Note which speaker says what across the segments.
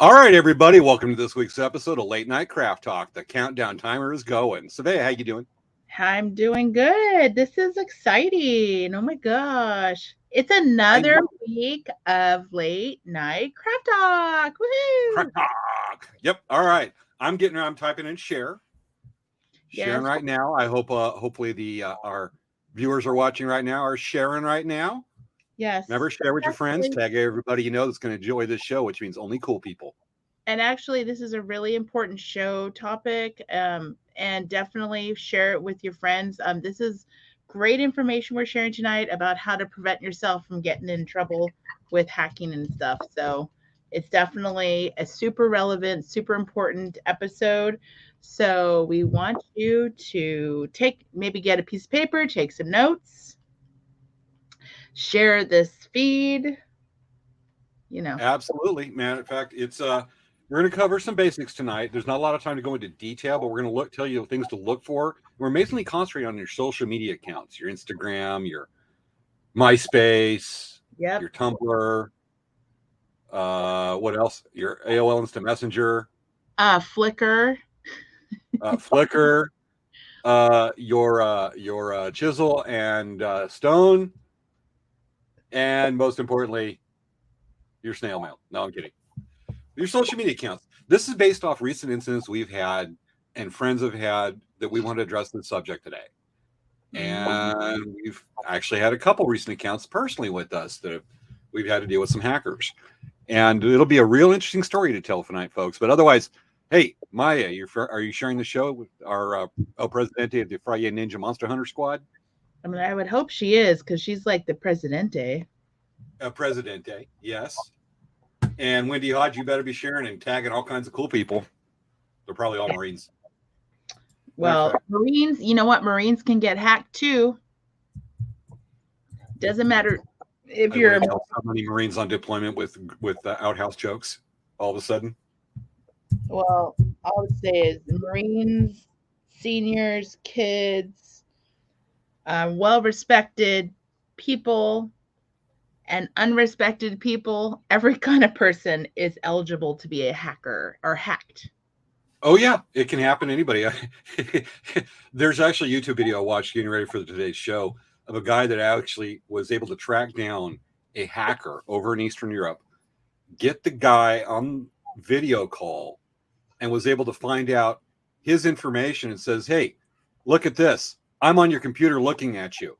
Speaker 1: All right, everybody, welcome to this week's episode of Late Night Craft Talk. The countdown timer is going. Savea, how you doing?
Speaker 2: I'm doing good. This is exciting. Oh my gosh. It's
Speaker 1: I
Speaker 2: another
Speaker 1: know.
Speaker 2: week of late night craft talk. Woohoo!
Speaker 1: Craft Talk. Yep. All right. I'm typing in share. Sharing
Speaker 2: Yes,
Speaker 1: right now. I hope hopefully the our viewers are watching right now are sharing right now.
Speaker 2: yes.
Speaker 1: Remember, share with your friends,
Speaker 2: Actually,
Speaker 1: tag everybody you know that's going to enjoy this show, which means only cool people.
Speaker 2: and actually, this is a really important show topic. And definitely share it with your friends. This is great information we're sharing tonight about how to prevent yourself from getting in trouble with hacking and stuff. So it's definitely a super relevant, super important episode. So we want you to maybe get a piece of paper, take some notes, share this feed, you know.
Speaker 1: Absolutely, man. In fact, it's we're going to cover some basics tonight. There's not a lot of time to go into detail, but we're going to tell you things to look for. We're mainly concentrating on your social media accounts, your Instagram, your MySpace,
Speaker 2: Yep.
Speaker 1: your Tumblr, what else? Your AOL Instant Messenger,
Speaker 2: Flickr.
Speaker 1: Flickr, your Chisel and Stone, and most importantly, your snail mail. No, I'm kidding. Your social media accounts. This is based off recent incidents we've had and friends have had that we want to address the subject today. And we've actually had a couple recent accounts personally with us that we've had to deal with some hackers. And it'll be a real interesting story to tell tonight, folks. But otherwise, hey, Maya, are you sharing the show with our El Presidente of the Friday Ninja Monster Hunter Squad?
Speaker 2: I mean, I would hope she is because she's like the presidente.
Speaker 1: Presidente, yes. And Wendy Hodge, you better be sharing and tagging all kinds of cool people. They're probably all Marines.
Speaker 2: Well, Marines, you know what? Marines can get hacked too. Doesn't matter if you're a
Speaker 1: Tell so many Marines on deployment with outhouse jokes all of a sudden.
Speaker 2: well, all I would say is Marines, seniors, kids, well respected people, and unrespected people. Every kind of person is eligible to be a hacker or hacked.
Speaker 1: Oh yeah, it can happen to anybody. There's actually a YouTube video I watched getting ready for today's show of a guy that actually was able to track down a hacker over in Eastern Europe, get the guy on video call, and was able to find out his information and says, "Hey, look at this. I'm on your computer looking at you."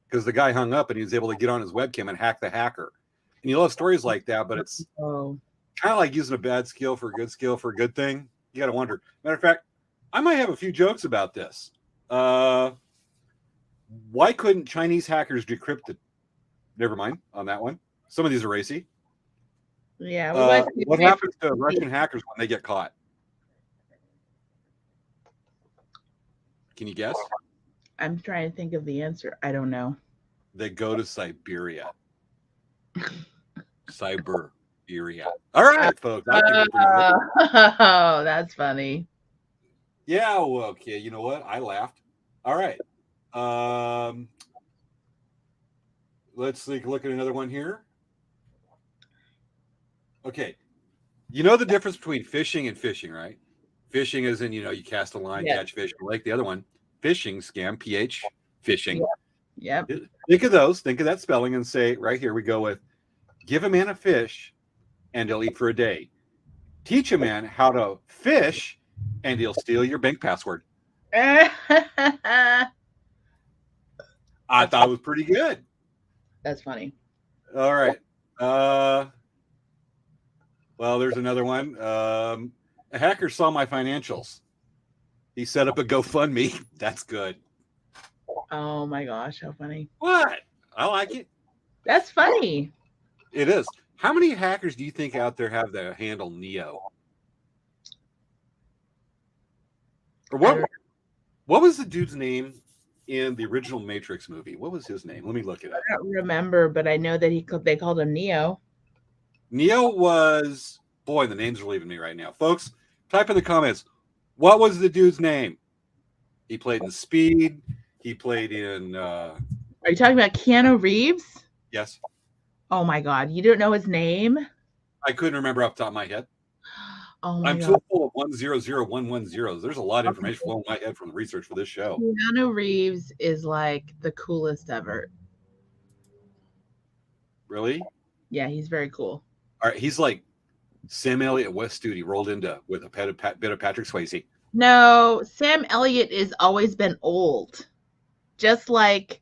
Speaker 1: Because the guy hung up and he was able to get on his webcam and hack the hacker. And you love stories like that, but it's kind of like using a bad skill for a good thing. You got to wonder. Matter of fact, I might have a few jokes about this. Why couldn't Chinese hackers decrypt it? Never mind on that one. Some of these are racy.
Speaker 2: Yeah.
Speaker 1: What happens to Russian hackers when they get caught? Can you guess?
Speaker 2: I'm trying to think of the answer. I don't know.
Speaker 1: They go to Siberia. Siberia. All right, folks.
Speaker 2: Oh, that's funny.
Speaker 1: Yeah, well, okay. You know what? I laughed. All right. Let's look at another one here. Okay. You know the difference between fishing and fishing, right? Fishing is in, you cast a line, catch fish in the lake. The other one, fishing, scam, PH, fishing.
Speaker 2: Yep.
Speaker 1: Think of those. Think of that spelling and say, right here, we go with, give a man a fish and he'll eat for a day. Teach a man how to fish and he'll steal your bank password. I thought it was pretty good.
Speaker 2: That's funny.
Speaker 1: All right. Well, there's another one. A hacker saw my financials. He set up a GoFundMe. That's good.
Speaker 2: Oh my gosh, how funny.
Speaker 1: What? I like it.
Speaker 2: That's funny.
Speaker 1: It is. How many hackers do you think out there have the handle Neo? Or what was the dude's name in the original Matrix movie? What was his name? Let me look it up.
Speaker 2: I don't remember, but I know that they called him Neo.
Speaker 1: Neo was, boy, the names are leaving me right now. Folks, type in the comments. What was the dude's name? He played in Speed. He played in...
Speaker 2: Are you talking about Keanu Reeves?
Speaker 1: Yes.
Speaker 2: Oh my God, you don't know his name?
Speaker 1: I couldn't remember off the top of my head.
Speaker 2: Oh my
Speaker 1: I'm
Speaker 2: God.
Speaker 1: so full of 100110s. There's a lot of information flowing in my head from the research for this show.
Speaker 2: Keanu Reeves is like the coolest ever.
Speaker 1: Really?
Speaker 2: Yeah, he's very cool.
Speaker 1: All right, he's like Sam Elliott West Studi rolled into with a bit of Patrick Swayze.
Speaker 2: No, Sam Elliott has always been old. Just like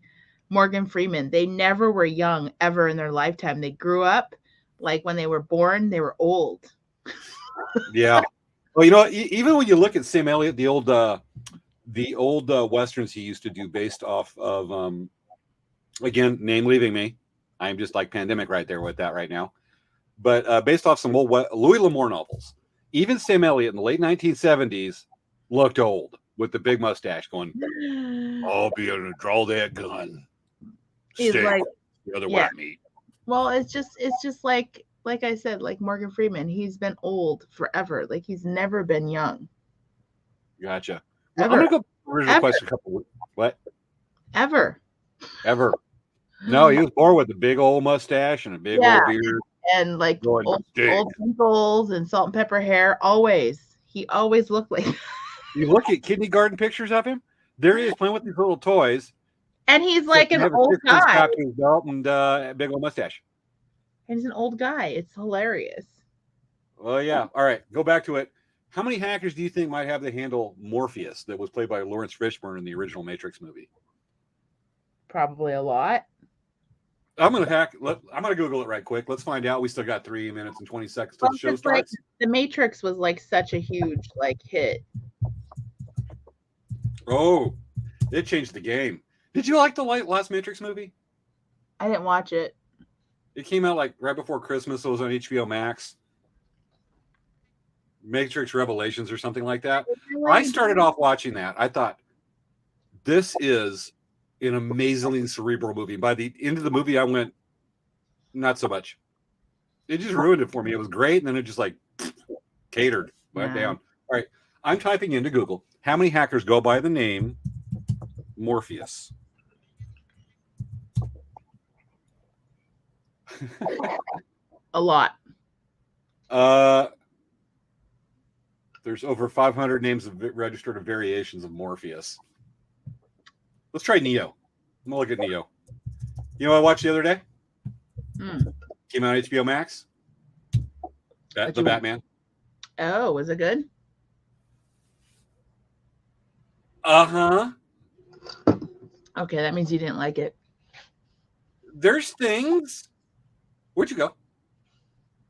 Speaker 2: Morgan Freeman. They never were young ever in their lifetime. They grew up like when they were born, they were old.
Speaker 1: Yeah. Well, you know, even when you look at Sam Elliott, the old westerns he used to do based off of again, name leaving me. I'm just like pandemic right there with that right now. But based off some old Louis L'Amour novels, even Sam Elliott in the late 1970s looked old with the big mustache going, I'll be able to draw that gun.
Speaker 2: He's
Speaker 1: Stay
Speaker 2: like,
Speaker 1: the other
Speaker 2: yeah.
Speaker 1: white meat.
Speaker 2: Well, it's just like I said, like Morgan Freeman, he's been old forever. Like he's never been young.
Speaker 1: Gotcha. Well,
Speaker 2: Ever.
Speaker 1: I'm gonna go original
Speaker 2: Ever.
Speaker 1: question. What?
Speaker 2: Ever.
Speaker 1: No, he was born with a big old mustache and a big old beard.
Speaker 2: And like
Speaker 1: Going
Speaker 2: old
Speaker 1: big.
Speaker 2: pimples and salt and pepper hair. Always. He always looked like
Speaker 1: You look at kindergarten pictures of him, there he is playing with these little toys.
Speaker 2: and he's like an
Speaker 1: Have a
Speaker 2: old
Speaker 1: 6-inch
Speaker 2: guy.
Speaker 1: strap to his belt and a big old mustache.
Speaker 2: And he's an old guy. It's hilarious.
Speaker 1: Well, yeah. All right, go back to it. How many hackers do you think might have the handle Morpheus that was played by Lawrence Fishburne in the original Matrix movie?
Speaker 2: Probably a lot.
Speaker 1: I'm gonna Google it right quick. Let's find out. We still got 3 minutes and 20 seconds till the show
Speaker 2: Like
Speaker 1: starts.
Speaker 2: the Matrix was like such a huge like hit.
Speaker 1: Oh, it changed the game. Did you like the last Matrix movie?
Speaker 2: I didn't watch it.
Speaker 1: It came out like right before Christmas. It was on HBO Max. Matrix Revelations or something like that. I started off watching that. I thought, this is an amazingly cerebral movie. By the end of the movie, I went, not so much. It just ruined it for me. It was great, and then it just like catered, went down. All right, I'm typing into Google, how many hackers go by the name Morpheus?
Speaker 2: A lot.
Speaker 1: There's over 500 names of registered variations of Morpheus. Let's try Neo. I'm gonna look at Neo. You know what I watched the other day? Came out on HBO Max. The Batman.
Speaker 2: Oh, was it good?
Speaker 1: Uh-huh.
Speaker 2: Okay, that means you didn't like it.
Speaker 1: There's things. Where'd you go?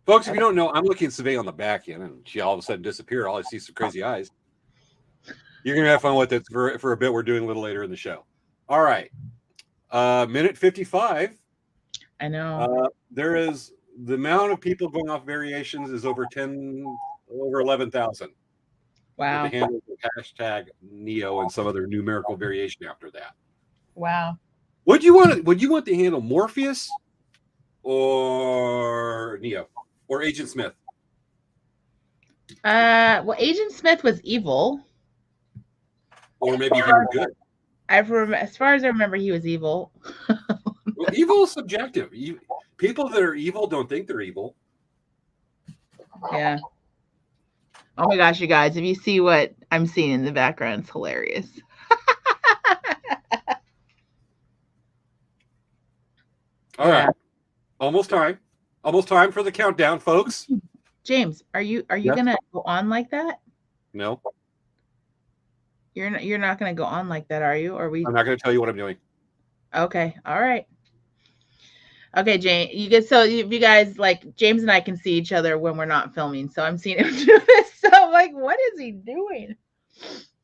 Speaker 1: Folks, if you don't know, I'm looking at Survey on the back end, and she all of a sudden disappeared. All I see is some crazy eyes. You're going to have fun with it for a bit. We're doing a little later in the show. All right. Minute 55.
Speaker 2: I know.
Speaker 1: There is the amount of people going off variations is over 11,000.
Speaker 2: Wow.
Speaker 1: With the handle hashtag Neo and some other numerical variation after that.
Speaker 2: Wow.
Speaker 1: Would you want the handle Morpheus or Neo or Agent Smith?
Speaker 2: Well, Agent Smith was evil.
Speaker 1: Or maybe he was good.
Speaker 2: As far as I remember, he was evil.
Speaker 1: Well, evil is subjective. People that are evil don't think they're evil.
Speaker 2: Yeah. Oh my gosh, you guys, if you see what I'm seeing in the background, it's hilarious.
Speaker 1: All right. Almost time. Almost time for the countdown, folks.
Speaker 2: James, are you gonna go on like that?
Speaker 1: No.
Speaker 2: You're not gonna go on like that, are you? Or we?
Speaker 1: I'm not going to tell you what I'm doing.
Speaker 2: Okay. All right. Okay, James. You guys like James and I can see each other when we're not filming. So I'm seeing him do this. So I'm like, what is he doing?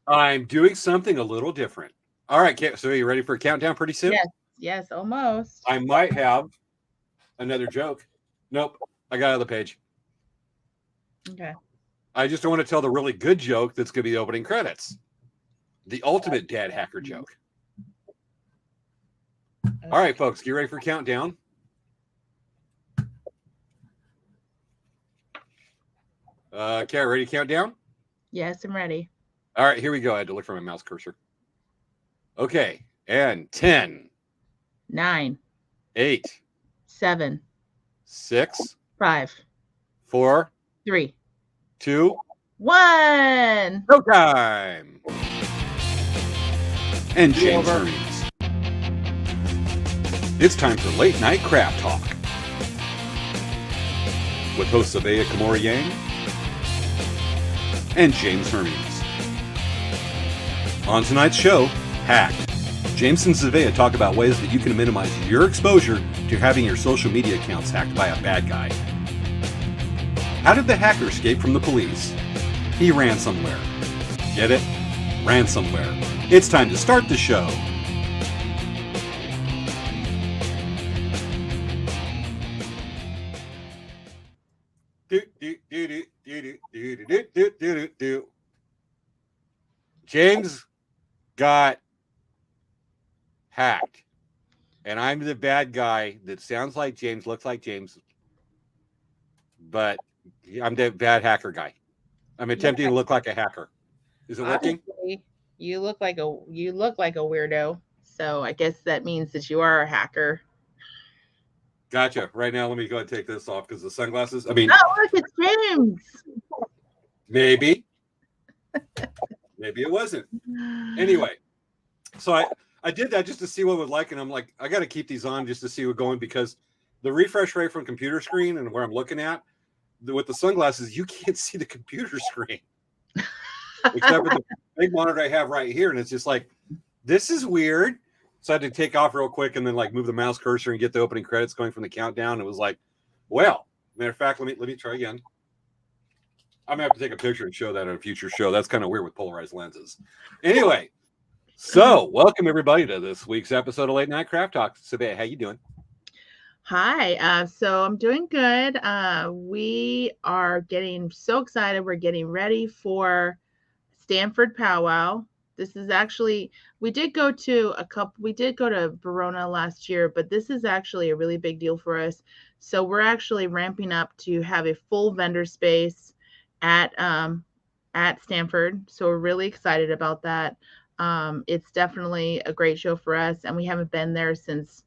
Speaker 1: I'm doing something a little different. All right, so are you ready for a countdown pretty soon?
Speaker 2: Yes, almost.
Speaker 1: I might have another joke. Nope, I got out of the page.
Speaker 2: Okay.
Speaker 1: I just don't want to tell the really good joke that's going to be the opening credits. The ultimate dad hacker joke. Okay. All right, folks, get ready for a countdown. Okay, ready to count down?
Speaker 2: Yes, I'm ready.
Speaker 1: All right, here we go. I had to look for my mouse cursor. Okay, and 10,
Speaker 2: 9,
Speaker 1: 8,
Speaker 2: 7,
Speaker 1: 6,
Speaker 2: 5,
Speaker 1: 4,
Speaker 2: 3,
Speaker 1: 2,
Speaker 2: 1.
Speaker 1: go time! And James
Speaker 2: Over.
Speaker 1: Hermes. It's time for Late Night Craft Talk with hosts Abaya Kamori Yang and James Hermes. On tonight's show, Hacked. James and Zavea talk about ways that you can minimize your exposure to having your social media accounts hacked by a bad guy. How did the hacker escape from the police? He ran somewhere. Get it? Ran somewhere. It's time to start the show. James got hacked. And I'm the bad guy that sounds like James, looks like James, but I'm the bad hacker guy. I'm attempting to look like a hacker. Is it working?
Speaker 2: Honestly, you look like a weirdo. So I guess that means that you are a hacker.
Speaker 1: Gotcha. Right now, let me go ahead and take this off because the sunglasses. I mean,
Speaker 2: Oh, look, it's James.
Speaker 1: maybe it wasn't. Anyway, so I did that just to see what it was like, and I'm like, I got to keep these on just to see what's going, because the refresh rate from computer screen and where I'm looking at with the sunglasses, you can't see the computer screen except for the big monitor I have right here, and it's just like, this is weird. So I had to take off real quick and then like move the mouse cursor and get the opening credits going from the countdown. It was like, well, matter of fact, let me try again. I'm gonna have to take a picture and show that on a future show. That's kind of weird with polarized lenses. Anyway, so welcome everybody to this week's episode of Late Night Craft Talk. Sabea, how you doing?
Speaker 2: Hi. So I'm doing good. We are getting so excited. We're getting ready for Stanford Powwow. This is actually, we did go to Verona last year, but this is actually a really big deal for us. So we're actually ramping up to have a full vendor space at Stanford. So we're really excited about that. It's definitely a great show for us, and we haven't been there since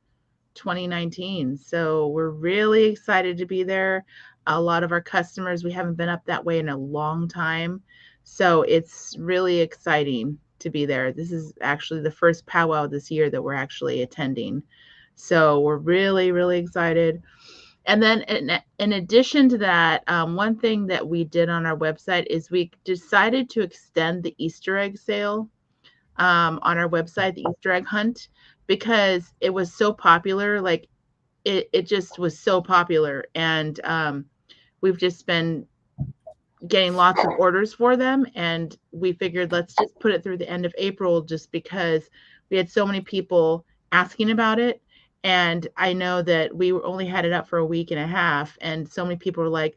Speaker 2: 2019. So we're really excited to be there. A lot of our customers, we haven't been up that way in a long time. So it's really exciting to be there. This is actually the first powwow this year that we're actually attending. So we're really, really excited. And then in addition to that, one thing that we did on our website is we decided to extend the Easter egg sale on our website, the Easter egg hunt, because it was so popular. Like it just was so popular. And we've just been getting lots of orders for them. And we figured let's just put it through the end of April, just because we had so many people asking about it. And I know that we only had it up for a week and a half. And so many people were like,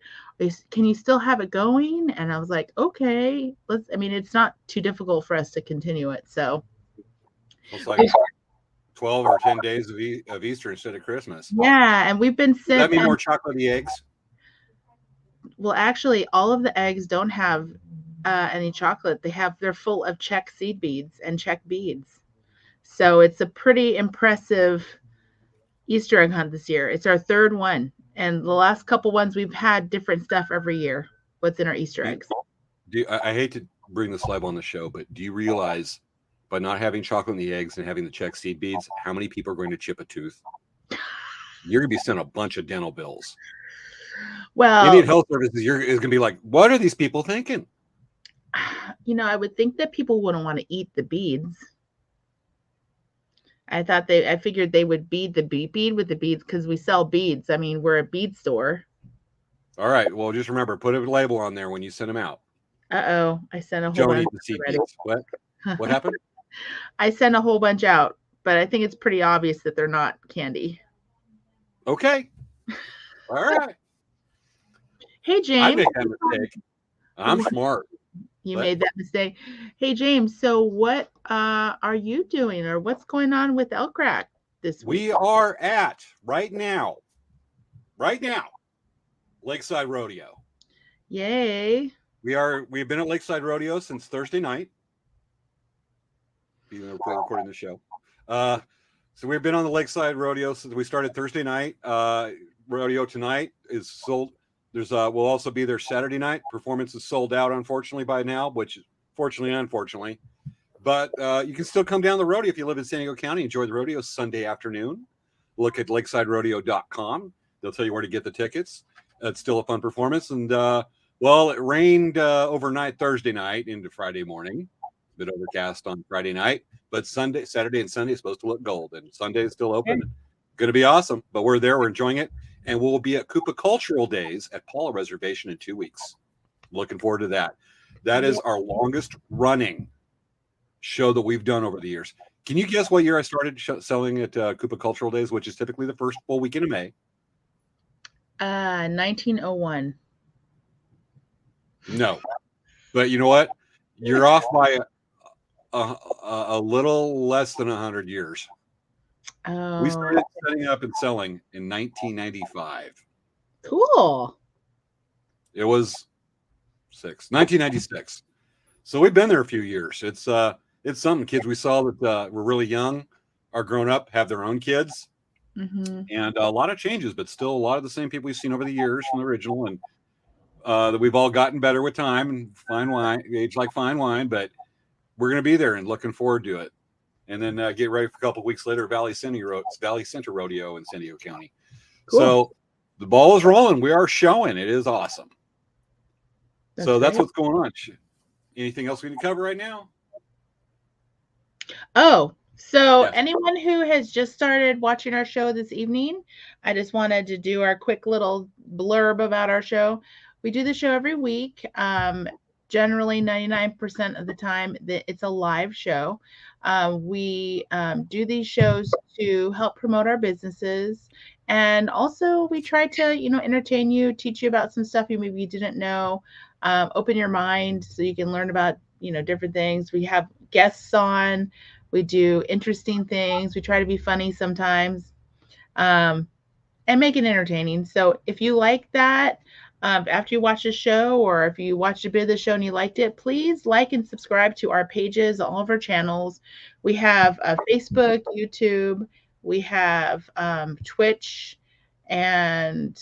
Speaker 2: can you still have it going? And I was like, okay, it's not too difficult for us to continue it. So
Speaker 1: It's like 12 or 10 days of Easter instead of Christmas.
Speaker 2: Yeah, and we've been
Speaker 1: Does that
Speaker 2: sent.
Speaker 1: mean more chocolatey eggs?
Speaker 2: Well, actually, all of the eggs don't have any chocolate. They're full of Czech seed beads and Czech beads. So it's a pretty impressive Easter egg hunt this year. It's our third one, and the last couple ones we've had different stuff every year. What's in our Easter eggs?
Speaker 1: I hate to bring this live on the show, but do you realize by not having chocolate in the eggs and having the Czech seed beads, how many people are going to chip a tooth? You're going to be sent a bunch of dental bills.
Speaker 2: Well,
Speaker 1: Indian Health Services is going to be like, what are these people thinking?
Speaker 2: I would think that people wouldn't want to eat the beads. I figured they would bead the bead with the beads because we sell beads. I mean, we're a bead store.
Speaker 1: All right. Well, just remember, put a label on there when you send them out.
Speaker 2: Uh-oh. I sent a whole
Speaker 1: Don't
Speaker 2: bunch
Speaker 1: eat the seed
Speaker 2: already.
Speaker 1: beads. What happened?
Speaker 2: I sent a whole bunch out, but I think it's pretty obvious that they're not candy.
Speaker 1: Okay. All right.
Speaker 2: Hey, James.
Speaker 1: I make that mistake. I'm smart.
Speaker 2: You made that mistake. Hey, James, so what are you doing, or what's going on with Elk Rack this week?
Speaker 1: We are at, right now, Lakeside Rodeo.
Speaker 2: Yay.
Speaker 1: We've been at Lakeside Rodeo since Thursday night. Even though we're recording the show. So we've been on the Lakeside Rodeo since we started Thursday night. Rodeo tonight is sold. There's we'll also be there Saturday night. Performance is sold out, unfortunately, by now, which fortunately and unfortunately. But you can still come down the rodeo if you live in San Diego County. Enjoy the rodeo Sunday afternoon. Look at lakesiderodeo.com. They'll tell you where to get the tickets. It's still a fun performance. And well, it rained overnight Thursday night into Friday morning. A bit overcast on Friday night, but Sunday, Saturday, and Sunday is supposed to look gold. And Sunday is still open. Going to be awesome. But we're there. We're enjoying it. And we'll be at Koopa Cultural Days at Paula Reservation in 2 weeks. Looking forward to that. That is our longest running show that we've done over the years. Can you guess what year I started selling at Koopa Cultural Days, which is typically the first full weekend of May?
Speaker 2: 1901.
Speaker 1: No, but you know what? You're off by a little less than 100 years.
Speaker 2: Oh,
Speaker 1: We started setting up and selling in 1995.
Speaker 2: cool.
Speaker 1: It was 1996. So we've been there a few years. It's something. Kids we saw that were really young are grown up, have their own kids, and a lot of changes, but still a lot of the same people we've seen over the years from the original, and that we've all gotten better with time and fine wine, age like fine wine. But we're going to be there and looking forward to it. And then get ready for a couple of weeks later, Valley Center Rodeo in San Diego County. Cool. So the ball is rolling. We are showing. It is awesome. That's what's going on. Anything else we can cover right now?
Speaker 2: Oh, so anyone who has just started watching our show this evening, I just wanted to do our quick little blurb about our show. We do the show every week. Generally 99% of the time it's a live show. We do these shows to help promote our businesses, and also we try to entertain you, teach you about some stuff you maybe didn't know, open your mind so you can learn about different things. We have guests on, we do interesting things, we try to be funny sometimes, and make it entertaining. So if you like that, after you watch the show, or if you watched a bit of the show and you liked it, please like and subscribe to our pages, all of our channels. We have Facebook, YouTube, we have Twitch, and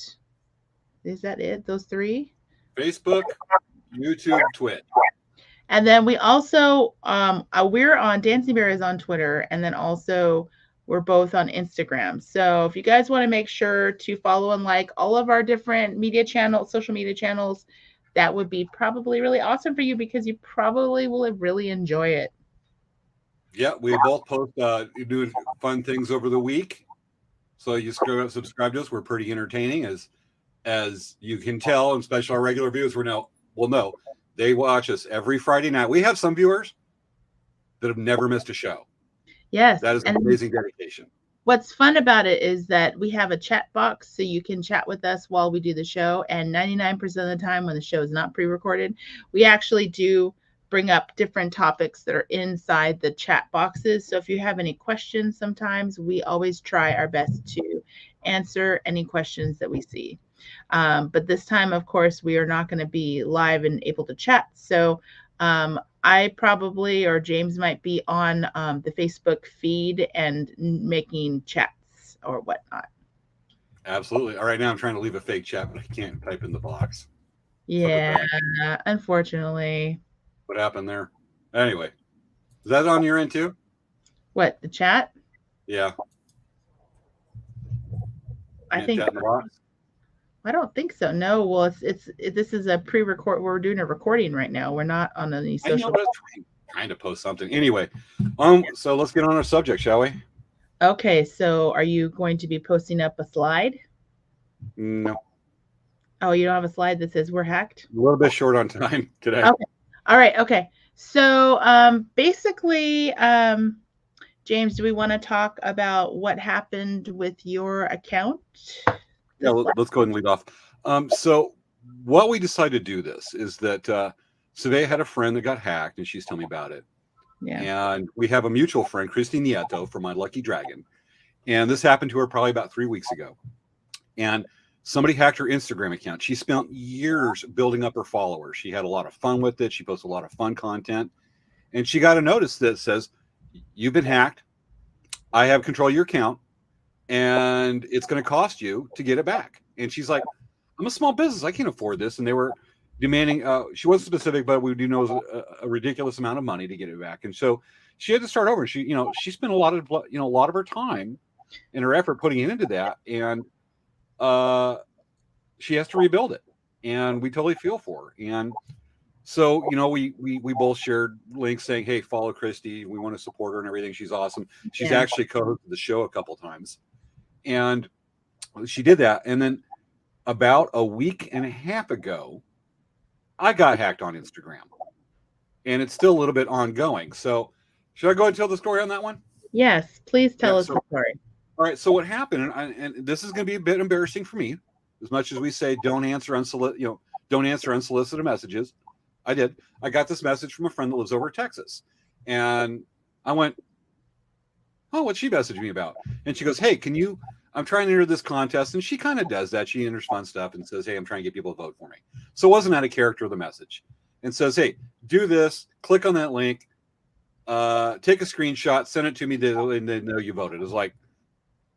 Speaker 2: is that it? Those three?
Speaker 1: Facebook, YouTube, Twitch.
Speaker 2: And then we also, we're on, Dancing Bear is on Twitter, and then also we're both on Instagram. So if you guys want to make sure to follow and like all of our different media channels, social media channels, that would be probably really awesome for you, because you probably will really enjoy it.
Speaker 1: Yeah, we both post do fun things over the week. So you subscribe to us. We're pretty entertaining, as you can tell, and especially our regular viewers will know. They watch us every Friday night. We have some viewers that have never missed a show.
Speaker 2: Yes.
Speaker 1: That is an amazing dedication.
Speaker 2: What's fun about it is that we have a chat box, so you can chat with us while we do the show. And 99% of the time when the show is not pre-recorded, we actually do bring up different topics that are inside the chat boxes. So if you have any questions, sometimes we always try our best to answer any questions that we see. But this time, of course, we are not going to be live and able to chat. So I probably, or James might be on the Facebook feed and making chats or whatnot.
Speaker 1: Absolutely. All right, now I'm trying to leave a fake chat, but I can't type in the box.
Speaker 2: Yeah, unfortunately.
Speaker 1: What happened there? Anyway, is that on your end too?
Speaker 2: What, the chat?
Speaker 1: Yeah.
Speaker 2: I think. I don't think so. No. Well, this is a pre-record. We're doing a recording right now. We're not on any social.
Speaker 1: I know, trying to post something anyway. So let's get on our subject, shall we?
Speaker 2: Okay. So, are you going to be posting up a slide?
Speaker 1: No.
Speaker 2: Oh, you don't have a slide that says we're hacked?
Speaker 1: A little bit short on time today.
Speaker 2: Okay. All right. Okay. So, basically, James, do we want to talk about what happened with your account?
Speaker 1: Yeah, let's go ahead and lead off. So what we decided to do this is that Savea had a friend that got hacked, and she's telling me about it. Yeah. And we have a mutual friend, Christy Nieto, from My Lucky Dragon. And this happened to her probably about 3 weeks ago. And somebody hacked her Instagram account. She spent years building up her followers. She had a lot of fun with it. She posted a lot of fun content. And she got a notice that says, "You've been hacked. I have control of your account, and it's going to cost you to get it back." And she's like, I'm a small business. I can't afford this. And they were demanding, she wasn't specific, but we do know it was a ridiculous amount of money to get it back. And so she had to start over. She spent a lot of her time and her effort putting it into that. And she has to rebuild it. And we totally feel for her. And so, we both shared links saying, hey, follow Christy. We want to support her and everything. She's awesome. She's actually co-hosted the show a couple times. And she did that. And then about a week and a half ago, I got hacked on Instagram. And it's still a little bit ongoing. So should I go ahead and tell the story on that one?
Speaker 2: Yes, please tell us the story.
Speaker 1: All right. So what happened, and this is going to be a bit embarrassing for me, as much as we say don't answer unsolicited messages. I did. I got this message from a friend that lives over in Texas. And I went, oh, what's she messaging me about? And she goes, hey, I'm trying to enter this contest. And she kind of does that. She enters fun stuff and says, hey, I'm trying to get people to vote for me. So it wasn't out of character of the message. And says, hey, do this, click on that link, take a screenshot, send it to me, and they know you voted. It was like,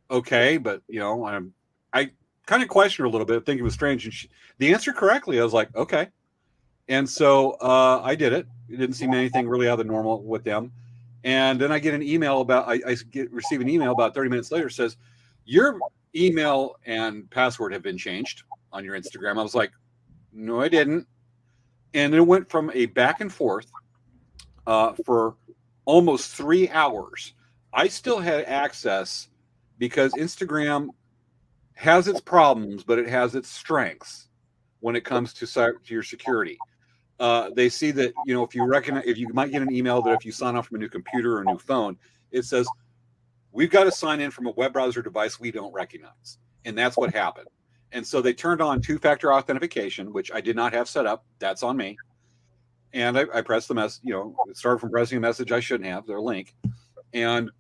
Speaker 1: okay, but I kind of questioned her a little bit, think it was strange. And the answer correctly, I was like, okay. And so I did it. It didn't seem anything really out of the normal with them. And then I get an email receive an email about 30 minutes later, says, your email and password have been changed on your Instagram. I was like, no, I didn't. And it went from a back and forth for almost 3 hours. I still had access because Instagram has its problems, but it has its strengths when it comes to your security. They see that, if you might get an email that if you sign off from a new computer or a new phone, it says, we've got to sign in from a web browser device we don't recognize. And that's what happened. And so they turned on two-factor authentication, which I did not have set up. That's on me. And I pressed the message, it started from pressing a message I shouldn't have, their link. And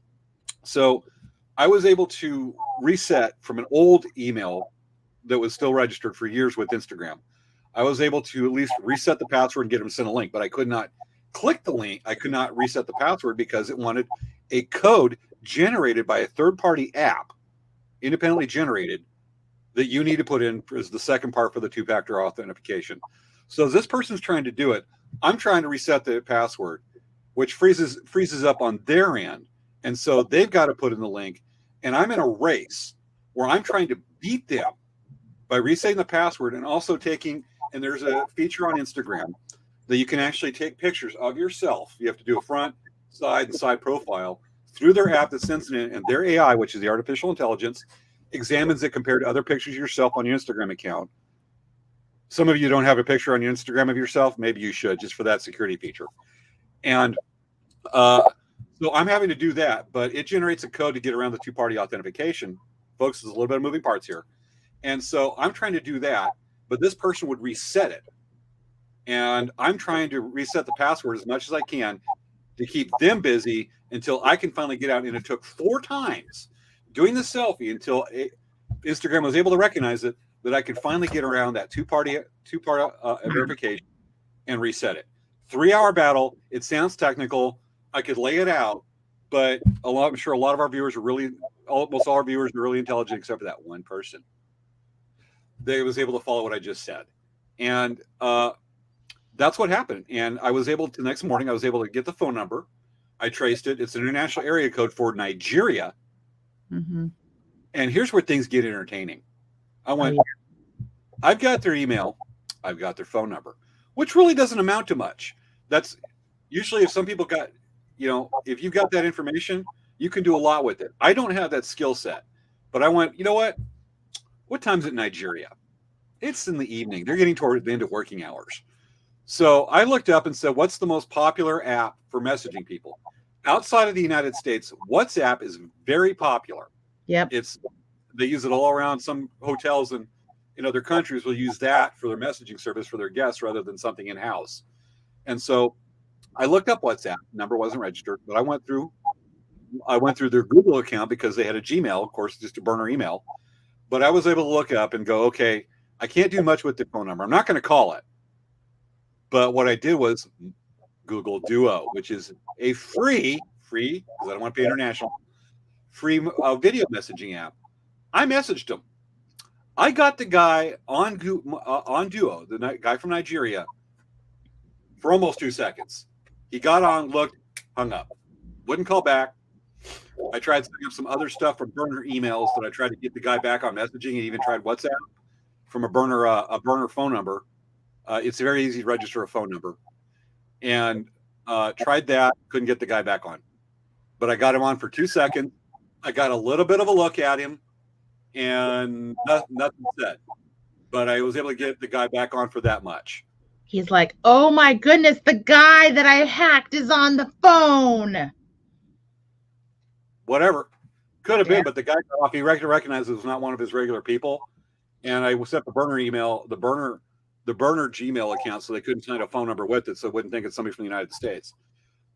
Speaker 1: so I was able to reset from an old email that was still registered for years with Instagram. I was able to at least reset the password and get them to send a link, but I could not click the link. I could not reset the password because it wanted a code generated by a third-party app, independently generated, that you need to put in as the second part for the two-factor authentication. So as this person's trying to do it, I'm trying to reset the password, which freezes up on their end. And so they've got to put in the link. And I'm in a race where I'm trying to beat them by resetting the password and also and there's a feature on Instagram that you can actually take pictures of yourself. You have to do a front, side, and side profile through their app that sends it in, and their AI, which is the artificial intelligence, examines it compared to other pictures of yourself on your Instagram account. Some of you don't have a picture on your Instagram of yourself. Maybe you should, just for that security feature. And so I'm having to do that, but it generates a code to get around the two-party authentication. Folks, there's a little bit of moving parts here. And so I'm trying to do that, but this person would reset it. And I'm trying to reset the password as much as I can to keep them busy until I can finally get out. And it took 4 times doing the selfie until Instagram was able to recognize it, that I could finally get around that two-party verification and reset it. 3-hour battle. It sounds technical. I could lay it out, but I'm sure a lot of our viewers almost all our viewers are really intelligent, except for that one person. They was able to follow what I just said. And that's what happened. And the next morning, I was able to get the phone number. I traced it. It's an international area code for Nigeria.
Speaker 2: Mm-hmm.
Speaker 1: And here's where things get entertaining. I went, I've got their email. I've got their phone number, which really doesn't amount to much. That's usually if some people got, if you've got that information, you can do a lot with it. I don't have that skill set, but I went, you know what? What time's it in Nigeria? It's in the evening. They're getting toward the end of working hours. So I looked up and said, what's the most popular app for messaging people? Outside of the United States, WhatsApp is very popular.
Speaker 2: Yep.
Speaker 1: They use it all around. Some hotels in other countries will use that for their messaging service for their guests rather than something in-house. And so I looked up WhatsApp. Number wasn't registered, but I went through their Google account because they had a Gmail, of course, just a burner email. But I was able to look up and go, okay, I can't do much with the phone number. I'm not going to call it. But what I did was Google Duo, which is a free, because I don't want to pay international, free video messaging app. I messaged them. I got the guy on Duo, the guy from Nigeria, for almost 2 seconds. He got on, looked, hung up, wouldn't call back. I tried setting up some other stuff from burner emails that I tried to get the guy back on messaging, and even tried WhatsApp from a burner phone number. It's very easy to register a phone number, and tried that. Couldn't get the guy back on, but I got him on for 2 seconds. I got a little bit of a look at him, and nothing said. But I was able to get the guy back on for that much.
Speaker 2: He's like, oh my goodness, the guy that I hacked is on the phone.
Speaker 1: Whatever. Could have been, but the guy got off. He recognized it was not one of his regular people. And I set the burner email, the burner Gmail account, so they couldn't send a phone number with it, so it wouldn't think it's somebody from the United States.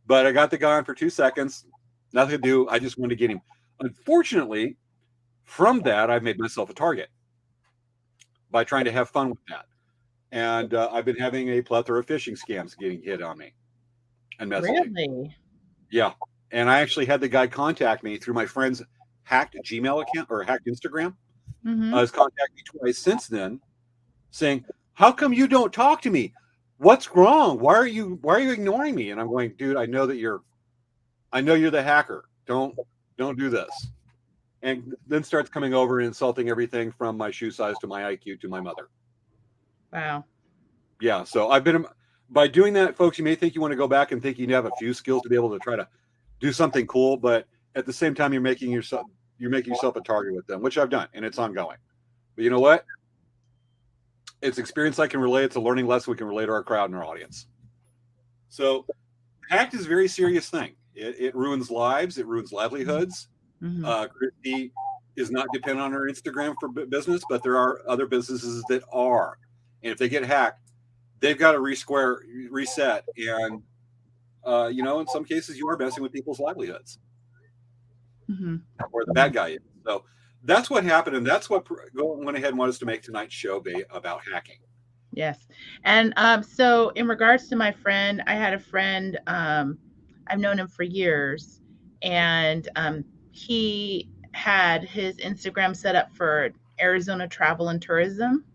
Speaker 1: But I got the guy on for 2 seconds. Nothing to do. I just wanted to get him. Unfortunately, from that, I've made myself a target by trying to have fun with that. And I've been having a plethora of phishing scams getting hit on me and messaging.
Speaker 2: Really?
Speaker 1: Yeah. And I actually had the guy contact me through my friend's hacked Gmail account or hacked Instagram. Has contacted me twice since then, saying, "How come you don't talk to me? What's wrong? Why are you ignoring me?" And I'm going, "Dude, I know you're the hacker. Don't do this." And then starts coming over and insulting everything from my shoe size to my IQ to my mother.
Speaker 2: Wow.
Speaker 1: Yeah. So I've been, by doing that, folks, you may think you want to go back and think you have a few skills to be able to try to do something cool, but at the same time, you're making yourself a target with them, which I've done, and it's ongoing. But you know what? It's experience I can relate. It's a learning lesson we can relate to our crowd and our audience. So hacked is a very serious thing. It ruins lives. It ruins livelihoods. Christy is not dependent on her Instagram for business, but there are other businesses that are. And if they get hacked, they've got to reset. And, in some cases, you are messing with people's livelihoods. Or the bad guy is. So that's what happened, and that's what went ahead and wanted us to make tonight's show be about hacking.
Speaker 2: Yes. And so in regards to my friend, I had a friend, I've known him for years, and he had his Instagram set up for Arizona travel and tourism.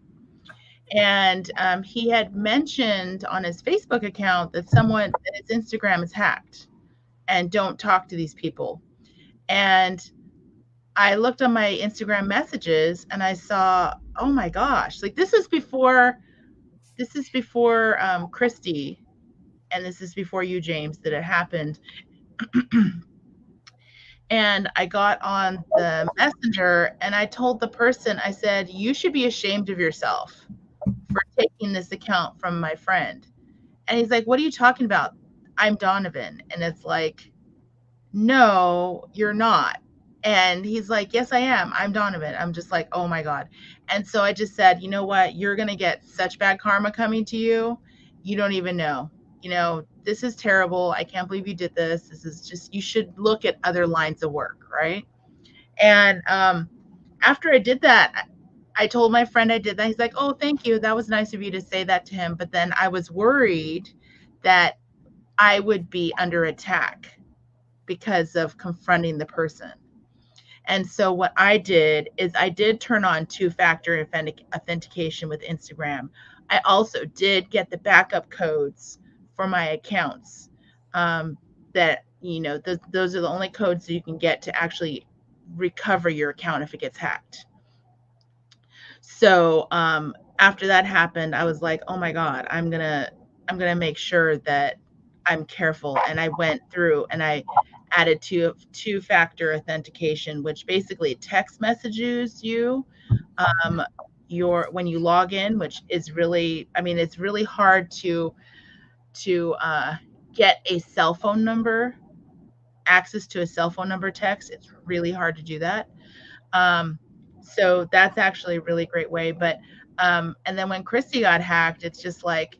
Speaker 2: And he had mentioned on his Facebook account that his Instagram is hacked and don't talk to these people. And I looked on my Instagram messages and I saw, oh my gosh, like this is before Christy, and this is before you, James, that it happened. And I got on the messenger and I told the person, I said, you should be ashamed of yourself for taking this account from my friend. And he's like, what are you talking about? I'm Donovan. And it's like, no, you're not. And he's like, yes, I am. I'm Donovan. I'm just like, oh my God. And so I just said, you know what? You're going to get such bad karma coming to you. You don't even know. This is terrible. I can't believe you did this. This is just, you should look at other lines of work, right? And after I did that, I told my friend I did that. He's like, oh, thank you. That was nice of you to say that to him. But then I was worried that I would be under attack because of confronting the person. And so what I did is I did turn on two-factor authentication with Instagram. I also did get the backup codes for my accounts. That those are the only codes that you can get to actually recover your account if it gets hacked. So after that happened, I was like, oh my God, I'm gonna make sure that I'm careful. And I went through and I added two-factor authentication, which basically text messages you when you log in, which is really, it's really hard to get a cell phone number, access to a cell phone number text. It's really hard to do that. So that's actually a really great way. But and then when Christy got hacked, it's just like,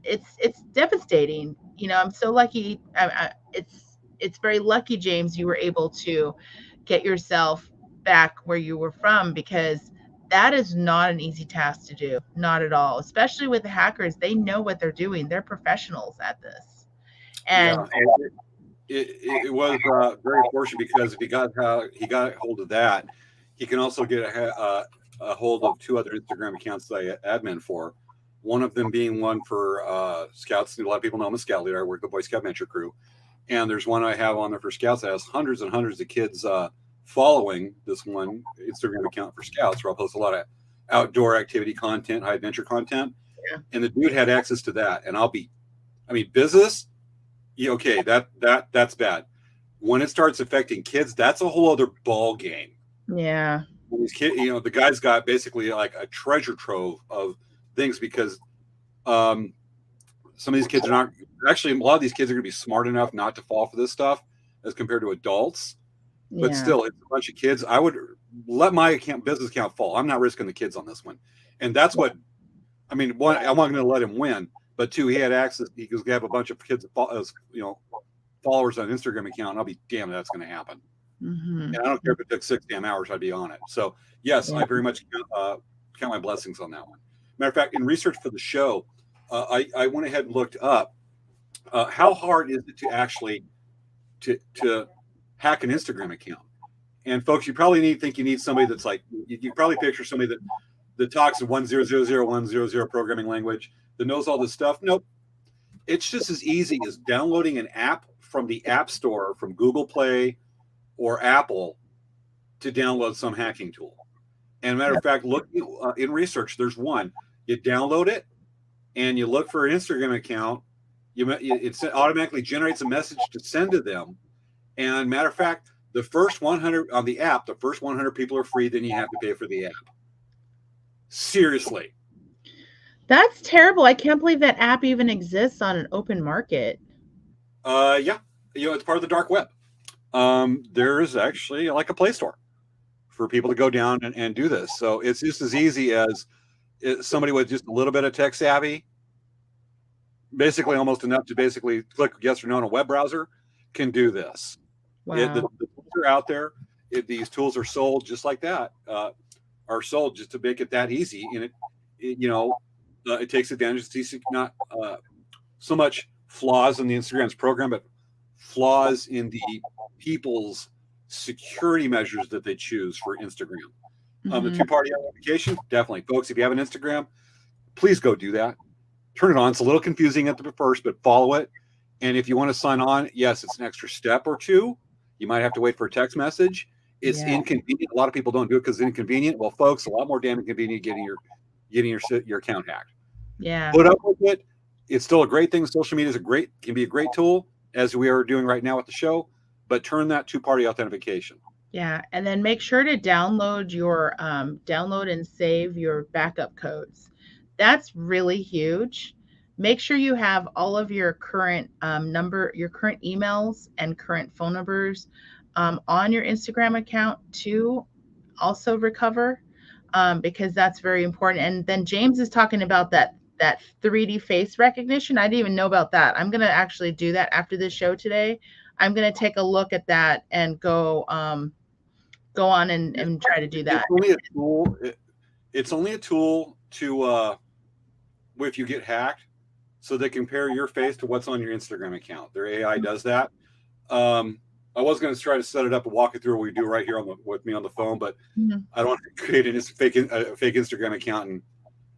Speaker 2: it's devastating. I'm so lucky. It's very lucky, James, you were able to get yourself back where you were from, because that is not an easy task to do. Not at all. Especially with the hackers. They know what they're doing. They're professionals at this. And
Speaker 1: it was very fortunate, because if he got hold of that, he can also get a hold of 2 other Instagram accounts that I admin for. One of them being one for Scouts. A lot of people know I'm a Scout leader. I work with the Boy Scout Venture Crew. And there's one I have on there for Scouts that has hundreds and hundreds of kids following this one Instagram account for Scouts, where I'll post a lot of outdoor activity content, high adventure content.
Speaker 2: Yeah.
Speaker 1: And the dude had access to that. And business, okay, that's bad. When it starts affecting kids, that's a whole other ball game.
Speaker 2: Yeah.
Speaker 1: These kids, the guy's got basically like a treasure trove of things because some of these kids are not actually, a lot of these kids are going to be smart enough not to fall for this stuff as compared to adults. But still, it's a bunch of kids. I would let my business account fall. I'm not risking the kids on this one. And that's what, one, I'm not going to let him win. But 2, he had access. He could have a bunch of kids, followers on Instagram account. And I'll be damned if that's going to happen.
Speaker 2: Mm-hmm.
Speaker 1: And I don't care if it took 6 damn hours, I'd be on it. So yes, I very much count my blessings on that one. Matter of fact, in research for the show, I went ahead and looked up how hard is it to actually to hack an Instagram account. And folks, you probably think you need somebody that's like, you probably picture somebody that talks in 1000100 programming language, that knows all this stuff. Nope. It's just as easy as downloading an app from the App Store, from Google Play or Apple, to download some hacking tool. And matter of fact, look in research, there's one. You download it and you look for an Instagram account. It automatically generates a message to send to them. And matter of fact, the first 100 on the app, the first 100 people are free. Then you have to pay for the app. Seriously.
Speaker 2: That's terrible. I can't believe that app even exists on an open market.
Speaker 1: Yeah. It's part of the dark web. There is actually like a Play Store for people to go down and do this. So it's just as easy as somebody with just a little bit of tech savvy, basically almost enough to basically click yes or no on a web browser, can do this.
Speaker 2: Wow.
Speaker 1: The tools are out there. These tools are sold just like that, are sold just to make it that easy. And it takes advantage of these, not so much flaws in the Instagram's program, but flaws in the people's security measures that they choose for Instagram. The 2-party authentication, definitely. Folks, if you have an Instagram, please go do that. Turn it on. It's a little confusing at the first, but follow it. And if you want to sign on, yes, it's an extra step or 2. You might have to wait for a text message. It's inconvenient. A lot of people don't do it because it's inconvenient. Well, folks, a lot more damn inconvenient getting your account hacked.
Speaker 2: Yeah.
Speaker 1: Put up with it. It's still a great thing. Social media can be a great tool, as we are doing right now with the show, but turn that 2-party authentication.
Speaker 2: Yeah. And then make sure to download and save your backup codes. That's really huge. Make sure you have all of your current your current emails and current phone numbers on your Instagram account to also recover, because that's very important. And then James is talking about that 3D face recognition. I didn't even know about that. I'm going to actually do that after this show today. I'm going to take a look at that and go on and try to do that.
Speaker 1: It's only a tool to if you get hacked, so they compare your face to what's on your Instagram account. Their AI does that. I was going to try to set it up and walk you through what we do right here with me on the phone, but I don't want to create a fake Instagram account and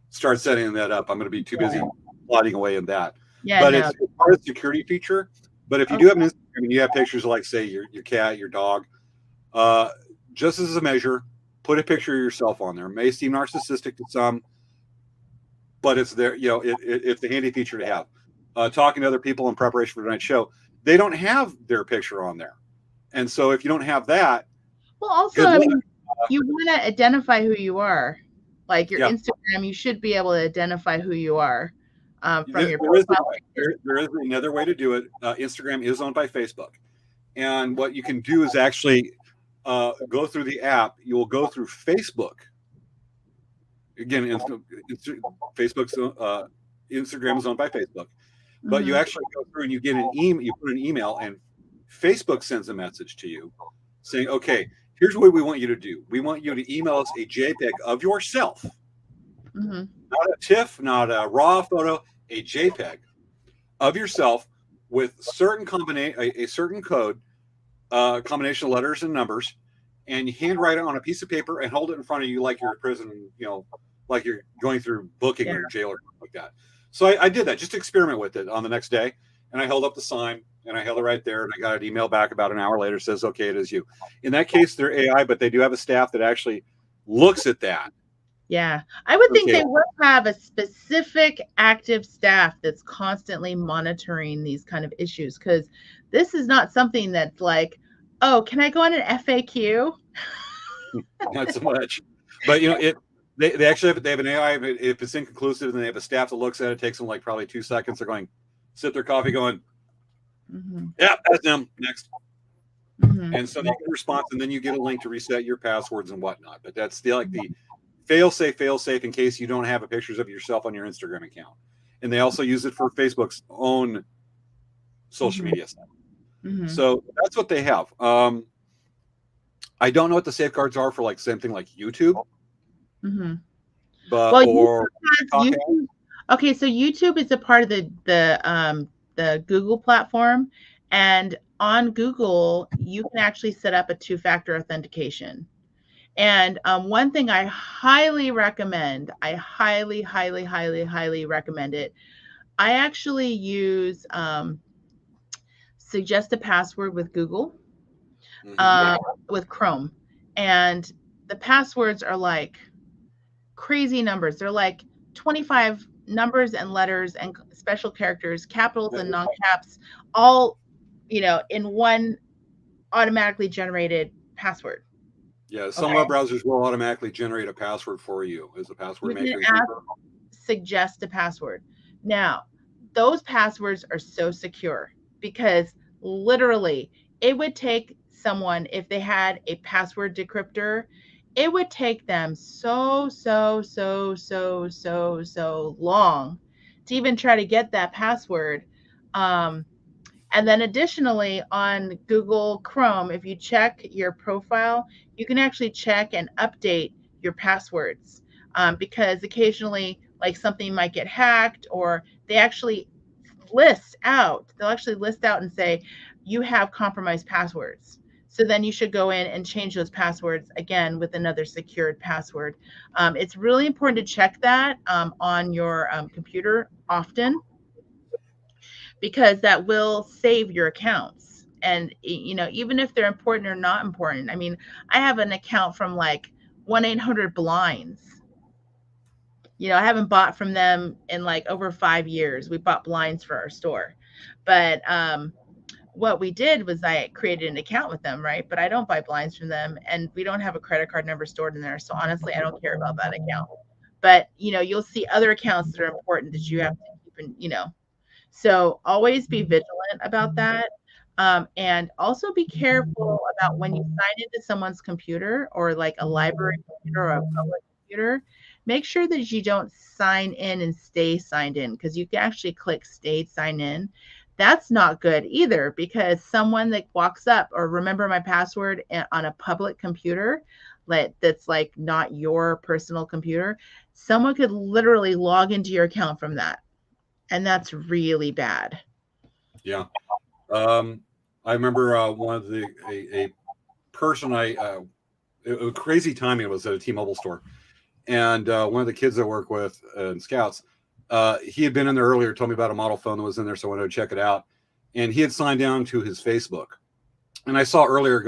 Speaker 1: start setting that up. I'm going to be too busy plodding away in that.
Speaker 2: Yeah,
Speaker 1: but it's part of the security feature. But if you do have an Instagram and you have pictures of, like, say, your cat, your dog, just as a measure, put a picture of yourself on there. It may seem narcissistic to some, but it's there. It's a handy feature to have. Talking to other people in preparation for tonight's show, they don't have their picture on there. And so if you don't have that,
Speaker 2: well, also, you want to identify who you are. Like your Instagram, you should be able to identify who you are from your profile.
Speaker 1: There is another way to do it. Instagram is owned by Facebook. And what you can do is actually go through the app. You will go through Facebook. Again, Facebook's Instagram is owned by Facebook. But you actually go through and you get an email. You put an email, and Facebook sends a message to you saying, "Okay, here's what we want you to do. We want you to email us a JPEG of yourself, not a TIFF, not a RAW photo, a JPEG of yourself with certain a certain code, combination of letters and numbers, and you handwrite it on a piece of paper and hold it in front of you like you're in prison, like you're going through booking or jail or something like that. So I did that just to experiment with it on the next day. And I held up the sign and I held it right there. And I got an email back about an hour later, says, okay, it is you. In that case, they're AI, but they do have a staff that actually looks at that.
Speaker 2: Yeah. I would think they would have a specific active staff that's constantly monitoring these kind of issues, because this is not something that's like, oh, can I go on an FAQ?
Speaker 1: Not so much. But, they actually they have an AI. If it's inconclusive, then they have a staff that looks at it. Takes them like probably 2 seconds. They're going, sip their coffee going, yeah, that's them. Next. And so they get a response, and then you get a link to reset your passwords and whatnot. But that's the fail safe in case you don't have pictures of yourself on your Instagram account. And they also use it for Facebook's own social media stuff. So that's what they have. I don't know what the safeguards are for like something like YouTube. But
Speaker 2: YouTube, okay, so YouTube is a part of the Google platform, and on Google you can actually set up a 2-factor authentication. And one thing I highly recommend, I highly recommend it. I actually use suggest a password with Google, with Chrome, and the passwords are like crazy numbers. They're like 25 numbers and letters and special characters, capitals and non-caps, all in one automatically generated password.
Speaker 1: Yeah, some web browsers will automatically generate a password for you as a password maker.
Speaker 2: Suggest a password. Now, those passwords are so secure because literally it would take someone, if they had a password decryptor, it would take them so long to even try to get that password. And then additionally on Google Chrome, if you check your profile, you can actually check and update your passwords, because occasionally like something might get hacked, or they'll actually list out and say, you have compromised passwords. So then you should go in and change those passwords again with another secured password. It's really important to check that on your computer often, because that will save your accounts. And even if they're important or not important. I mean, I have an account from like 1-800-BLINDS. I haven't bought from them in like over 5 years. We bought blinds for our store. But what we did was I created an account with them, right? But I don't buy blinds from them, and we don't have a credit card number stored in there. So honestly, I don't care about that account. But you'll see other accounts that are important that you have to keep in, So always be vigilant about that. And also be careful about when you sign into someone's computer, or like a library computer or a public computer, make sure that you don't sign in and stay signed in, because you can actually click stay sign in. That's not good either, because someone that walks up or remember my password on a public computer that's like not your personal computer, someone could literally log into your account from that. And that's really bad.
Speaker 1: Yeah. I remember a person crazy timing. It was at a T-Mobile store. And one of the kids I work with in Scouts, he had been in there earlier, told me about a model phone that was in there, so I wanted to check it out. And he had signed down to his Facebook. And I saw earlier,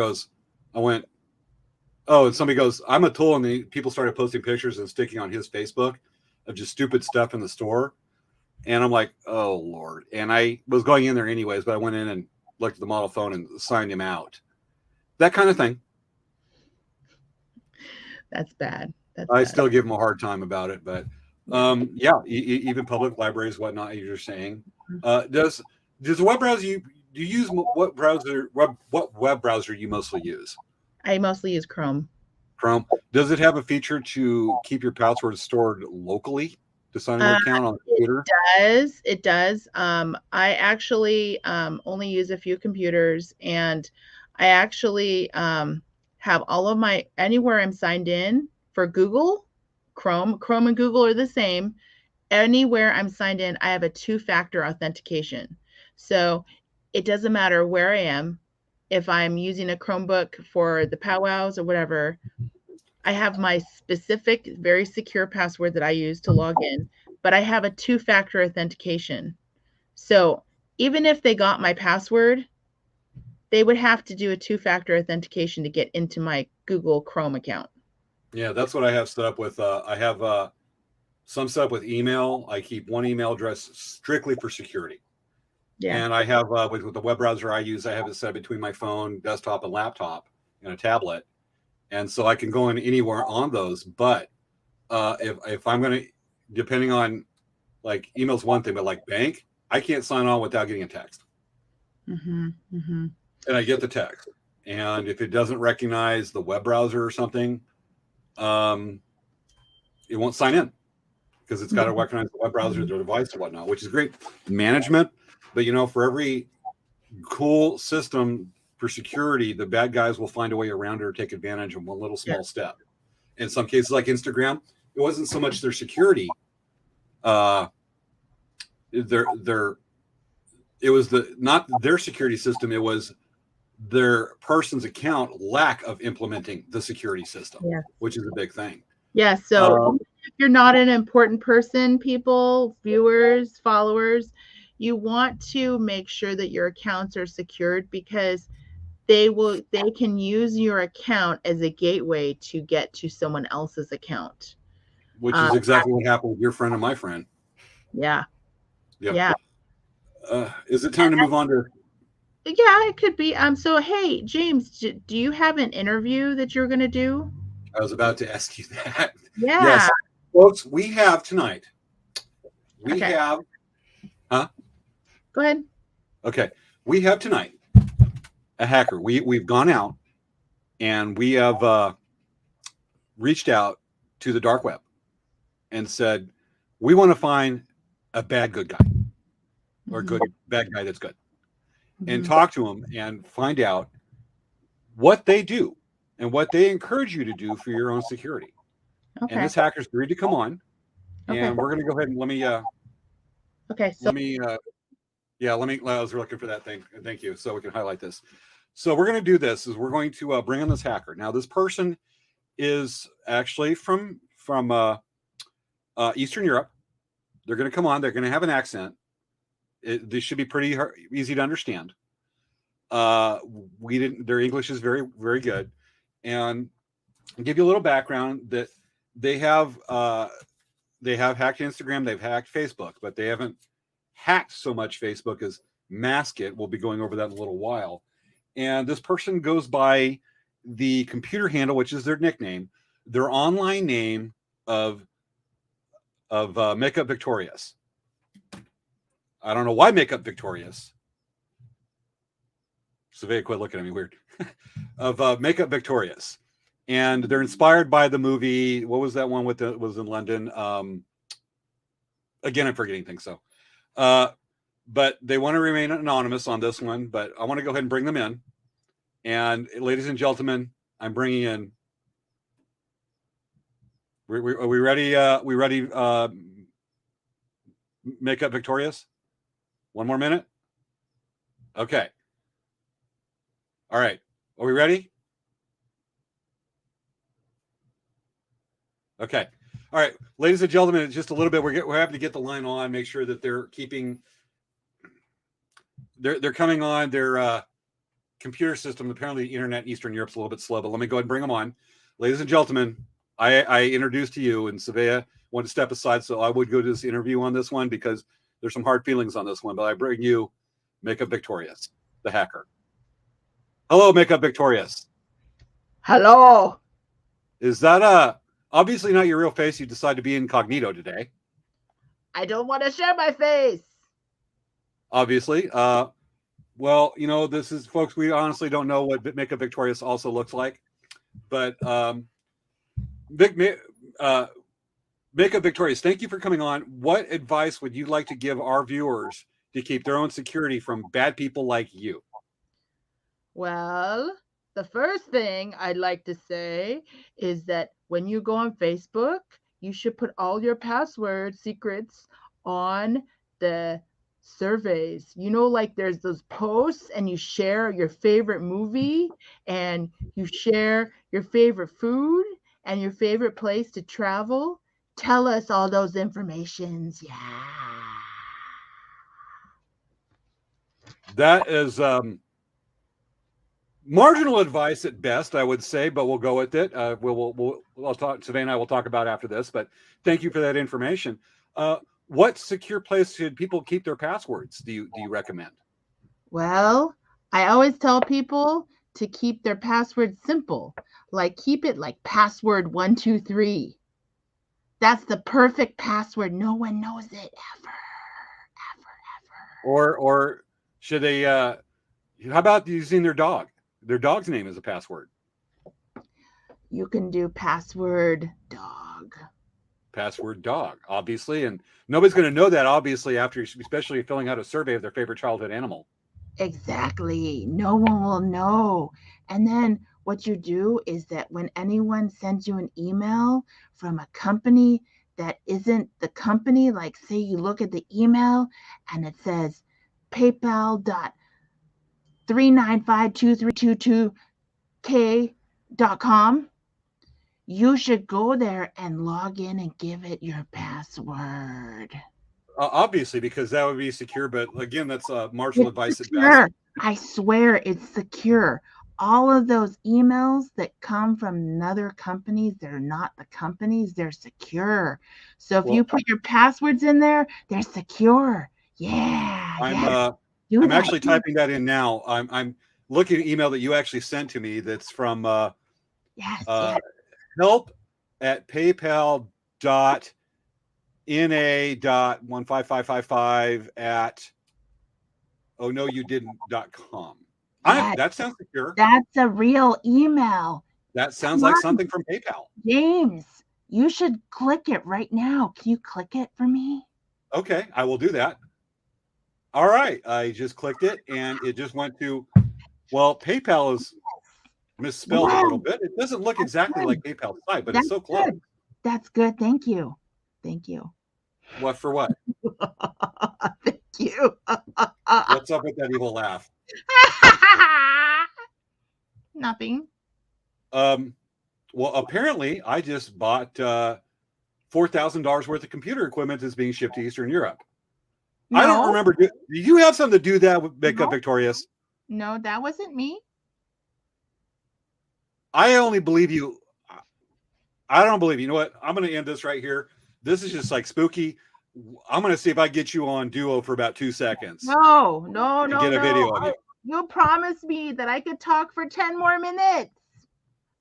Speaker 1: I went, oh, and somebody goes, I'm a tool. And people started posting pictures and sticking on his Facebook of just stupid stuff in the store. And I'm like, oh, Lord. And I was going in there anyways, but I went in and looked at the model phone and signed him out. That kind of thing.
Speaker 2: That's bad.
Speaker 1: I still give him a hard time about it, but even public libraries, whatnot, as you're saying. Does a web browser do you use what web browser you mostly use?
Speaker 2: I mostly use Chrome.
Speaker 1: Chrome. Does it have a feature to keep your passwords stored locally to sign an account on the computer?
Speaker 2: It does. I actually only use a few computers, and I actually have all of my, anywhere I'm signed in for Google, Chrome and Google are the same. Anywhere I'm signed in, I have a 2-factor authentication. So it doesn't matter where I am. if I'm using a Chromebook for the powwows or whatever, I have my specific, very secure password that I use to log in, but I have a two-factor authentication. So even if they got my password, they would have to do a two-factor authentication to get into my Google Chrome account.
Speaker 1: Yeah, that's what I have set up with. I have some set up with email. I keep one email address strictly for security.
Speaker 2: Yeah.
Speaker 1: And I have with the web browser I use, I have it set between my phone, desktop, and laptop, and a tablet, and so I can go in anywhere on those. But if I'm going to, depending on, like, email's one thing, but like bank, I can't sign on without getting a text.
Speaker 2: Mm-hmm. Mm-hmm.
Speaker 1: And I get the text, and if it doesn't recognize the web browser or something, it won't sign in because it's got to recognize the web browser, their device, or whatnot, which is great management. But for every cool system for security, the bad guys will find a way around it or take advantage of one little small step. In some cases, like Instagram, it wasn't so much their security. It was not their security system. It was their person's account lack of implementing the security system, which is a big thing.
Speaker 2: Yeah. So if you're not an important person, people, viewers, followers, you want to make sure that your accounts are secured, because they can use your account as a gateway to get to someone else's account.
Speaker 1: Which is exactly what happened with your friend and my friend.
Speaker 2: Yeah.
Speaker 1: Yep.
Speaker 2: Yeah.
Speaker 1: Is it time to move on to?
Speaker 2: Yeah, it could be. So, hey, James, do you have an interview that you're going to do?
Speaker 1: I was about to ask you that.
Speaker 2: Yeah.
Speaker 1: Yes, folks, we have tonight. We have. Huh?
Speaker 2: Go ahead.
Speaker 1: Okay, we have tonight a hacker. We've gone out and we have reached out to the dark web and said, we want to find a good guy, or good bad guy that's good, and talk to them and find out what they do and what they encourage you to do for your own security. Okay. And this hacker's agreed to come on, and we're going to go ahead and let me. Okay. So let me. I was looking for that thing. Thank you. So we can highlight this. So we're going to do this. Is we're going to bring in this hacker. Now, this person is actually from Eastern Europe. They're going to come on. They're going to have an accent. This should be pretty easy to understand. Their English is very, very good. And I'll give you a little background that they have hacked Instagram, they've hacked Facebook, but they haven't hacked so much Facebook as mask it. We'll be going over that in a little while. And this person goes by the computer handle, which is their nickname, their online name of Makeup Victorious. I don't know why Makeup Victorious. Savea quit looking at me weird. Of Makeup Victorious. And they're inspired by the movie. What was that one was in London? Again, I'm forgetting things. So, but they want to remain anonymous on this one. But I want to go ahead and bring them in. And ladies and gentlemen, I'm bringing in. Are we ready? We ready? Makeup Victorious. One more minute. Okay. All right. Are we ready? Okay. All right, ladies and gentlemen, just a little bit. We're having to get the line on, make sure that they're keeping. They're coming on their computer system. Apparently, the internet in Eastern Europe's a little bit slow, but let me go ahead and bring them on. Ladies and gentlemen, I introduced to you, and Savea wanted to step aside, so I would go to this interview on this one because there's some hard feelings on this one. But I bring you Makeup Victorious, the hacker. Hello, Makeup Victorious.
Speaker 2: Hello.
Speaker 1: Is that obviously not your real face? You decide to be incognito today.
Speaker 2: I don't want to share my face.
Speaker 1: Obviously. Well, this is, folks, we honestly don't know what Makeup Victorious also looks like. But Makeup Victorious, thank you for coming on. What advice would you like to give our viewers to keep their own security from bad people like you?
Speaker 2: Well, the first thing I'd like to say is that when you go on Facebook, you should put all your password secrets on the surveys. You know, like there's those posts and you share your favorite movie and you share your favorite food and your favorite place to travel. Tell us all those informations. Yeah.
Speaker 1: That is marginal advice at best, I would say, but we'll go with it. I'll talk. Savannah and I will talk about after this. But thank you for that information. What secure place should people keep their passwords? Do you recommend?
Speaker 2: Well, I always tell people to keep their password simple. Like keep it like password 123. That's the perfect password. No one knows it ever.
Speaker 1: Or should they how about using their dog? Their dog's name as a password.
Speaker 2: You can do password dog.
Speaker 1: Password dog, obviously, and nobody's going to know that, obviously, after especially filling out a survey of their favorite childhood animal.
Speaker 2: Exactly. No one will know. And then what you do is that when anyone sends you an email from a company that isn't the company, like say you look at the email and it says PayPal.3952322k.com, you should go there and log in and give it your password.
Speaker 1: Obviously, because that would be secure. But again, that's marginal advice at
Speaker 2: Secure.
Speaker 1: best.
Speaker 2: I swear it's secure. All of those emails that come from other companies, they're not the companies, they're secure. So if you put your passwords in there, they're secure. Yeah.
Speaker 1: I'm actually typing that in now. I'm looking at an email that you actually sent to me that's from help at paypal.na.15555 at oh no you didn't.com. That sounds secure.
Speaker 2: That's a real email.
Speaker 1: That sounds like something from PayPal.
Speaker 2: James, you should click it right now. Can you click it for me?
Speaker 1: Okay, I will do that. All right, I just clicked it and it just went to, well, PayPal is misspelled a little bit. It doesn't look exactly like PayPal's site, but it's so close.
Speaker 2: That's good. Thank you. Thank you.
Speaker 1: What for what?
Speaker 2: Thank you.
Speaker 1: What's up with that evil laugh?
Speaker 2: Nothing.
Speaker 1: Well, apparently I just bought $4,000 worth of computer equipment that's being shipped to Eastern Europe. No. I don't remember. Did you have something to do that with Makeup Victorious?
Speaker 2: No, that wasn't me.
Speaker 1: I only believe you. I don't believe you. You know what? I'm going to end this right here. This is just like spooky. I'm going to see if I get you on Duo for about 2 seconds.
Speaker 2: No.
Speaker 1: Get a video of you.
Speaker 2: You promised me that I could talk for 10 more minutes.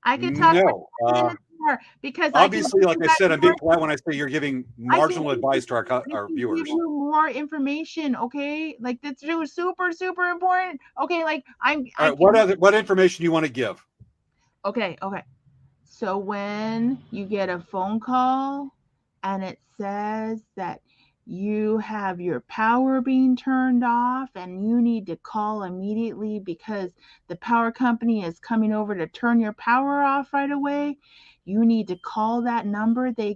Speaker 2: I could talk for 10 minutes more because
Speaker 1: obviously, like I said, I'm being polite when I say you're giving marginal advice to our viewers.
Speaker 2: Give you more information, okay? Like that's super, super important. Okay, like all
Speaker 1: right, what information do you want to give?
Speaker 2: Okay. So when you get a phone call and it says that you have your power being turned off and you need to call immediately because the power company is coming over to turn your power off right away, you need to call that number. They,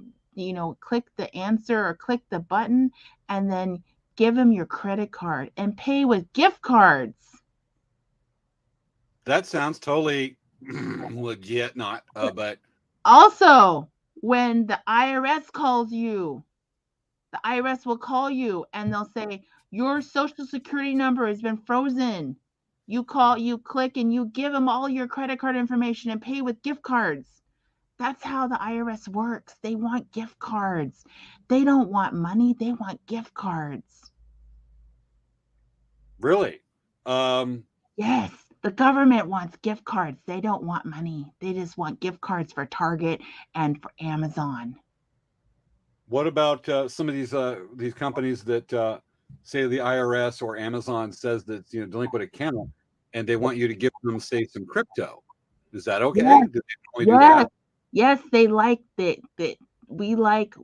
Speaker 2: click the answer or click the button and then give them your credit card and pay with gift cards.
Speaker 1: That sounds totally legit, but
Speaker 2: also when the IRS calls you, the IRS will call you and they'll say, your social security number has been frozen. You call, you click, and you give them all your credit card information and pay with gift cards. That's how the IRS works. They want gift cards. They don't want money. They want gift cards.
Speaker 1: Really?
Speaker 2: Yes. The government wants gift cards. They don't want money. They just want gift cards for Target and for Amazon.
Speaker 1: What about some of these companies that say the IRS or Amazon says that delinquent account, and they want you to give them, say, some crypto? Is that okay?
Speaker 2: Yes.
Speaker 1: Do they do that?
Speaker 2: Yes, they like that. We like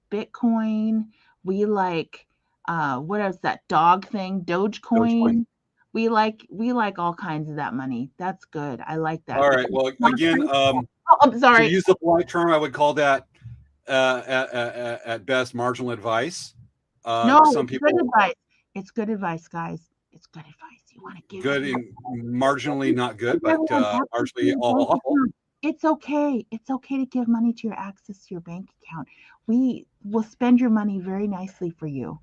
Speaker 2: Bitcoin. We like what is that dog thing? Dogecoin. We like all kinds of that money. That's good. I like that.
Speaker 1: All right. Well, again,
Speaker 2: I'm sorry.
Speaker 1: To use the polite term, I would call that at best marginal advice.
Speaker 2: No,
Speaker 1: some people.
Speaker 2: good advice.
Speaker 3: It's good advice, guys. It's good advice. You want to give
Speaker 1: Good
Speaker 3: it.
Speaker 1: and marginally not good, but
Speaker 3: Everyone,
Speaker 1: largely
Speaker 3: bank
Speaker 1: awful.
Speaker 3: account. It's okay. It's okay to give money to your access to your bank account. We will spend your money very nicely for you.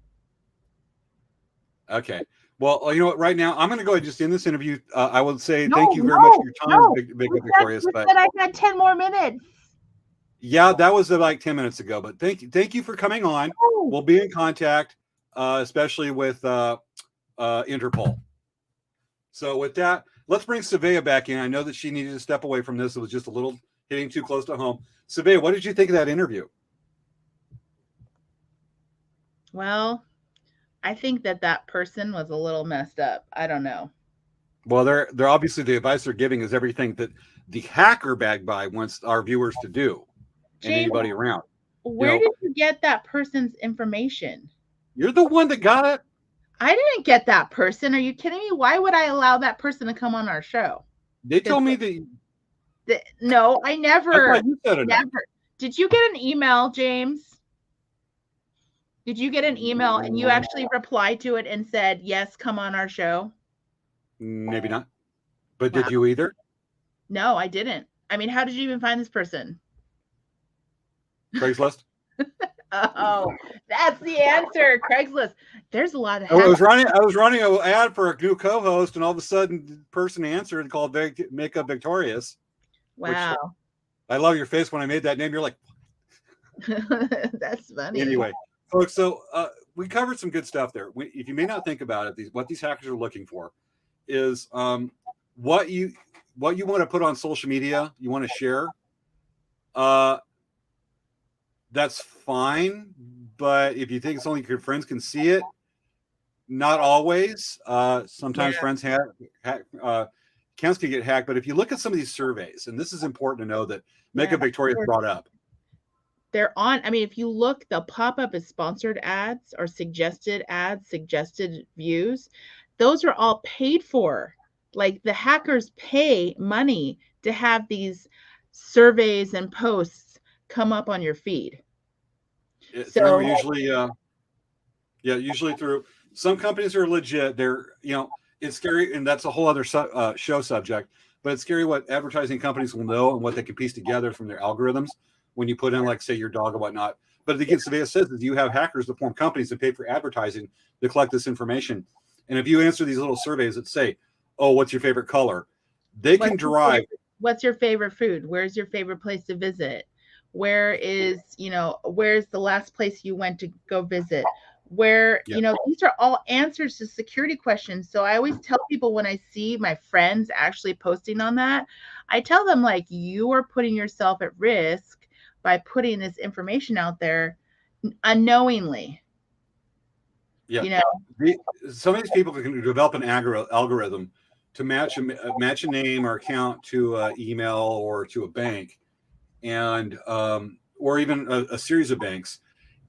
Speaker 1: Okay. Well, you know what? Right now, I'm going to go ahead and just end this interview. I would say
Speaker 3: No,
Speaker 1: thank you very much for
Speaker 3: no,
Speaker 1: your time,
Speaker 3: no.
Speaker 1: Big
Speaker 3: You
Speaker 1: Victorious. But
Speaker 3: said I had 10 more minutes.
Speaker 1: yeah, that was like 10 minutes ago. But thank you for coming on.
Speaker 3: Oh.
Speaker 1: We'll be in contact, especially with Interpol. So with that, let's bring Savea back in. I know that she needed to step away from this. It was just a little hitting too close to home. Savea, what did you think of that interview?
Speaker 2: Well, I think that person was a little messed up. I don't know.
Speaker 1: Well, they're obviously the advice they're giving is everything that the hacker bag buy wants our viewers to do, and
Speaker 2: James,
Speaker 1: anybody around.
Speaker 2: Where did you get that person's information?
Speaker 1: You're the one that got it.
Speaker 2: I didn't get that person. Are you kidding me? Why would I allow that person to come on our show?
Speaker 1: They told me that.
Speaker 2: No, I never.
Speaker 1: I thought you set it up.
Speaker 2: Never. Did you get an email, James? Did you get an email and you actually replied to it and said, yes, come on our show?
Speaker 1: Maybe not. But did you either?
Speaker 2: No, I didn't. I mean, how did you even find this person?
Speaker 1: Craigslist.
Speaker 2: Oh, that's the answer. Craigslist. There's a lot of.
Speaker 1: I was running an ad for a new co-host, and all of a sudden, the person answered and called Makeup Victorious.
Speaker 2: Wow.
Speaker 1: I love your face when I made that name. You're like,
Speaker 2: that's funny.
Speaker 1: Anyway, folks, so we covered some good stuff there. If you may not think about it, what these hackers are looking for is what you want to put on social media, you want to share. That's fine, but if you think it's only your friends can see it, not always. Sometimes friends accounts can get hacked. But if you look at some of these surveys, and this is important to know that Makeup Victorious brought up.
Speaker 2: They're on. I mean, if you look, they'll pop up as sponsored ads or suggested ads, suggested views. Those are all paid for. Like the hackers pay money to have these surveys and posts come up on your feed.
Speaker 1: So usually, usually through some companies are legit. They're, it's scary, and that's a whole other show subject. But it's scary what advertising companies will know and what they can piece together from their algorithms when you put in, like, say, your dog or whatnot. But again, Savea says that you have hackers that form companies that pay for advertising to collect this information. And if you answer these little surveys that say, "Oh, what's your favorite color?" They can derive.
Speaker 2: What's your favorite food? Where's your favorite place to visit? Where is, where's the last place you went to go visit? Where, these are all answers to security questions. So I always tell people when I see my friends actually posting on that, I tell them, like, you are putting yourself at risk by putting this information out there unknowingly.
Speaker 1: Yeah. Some of these people can develop an algorithm to match a name or account to an email or to a bank, and or even a series of banks,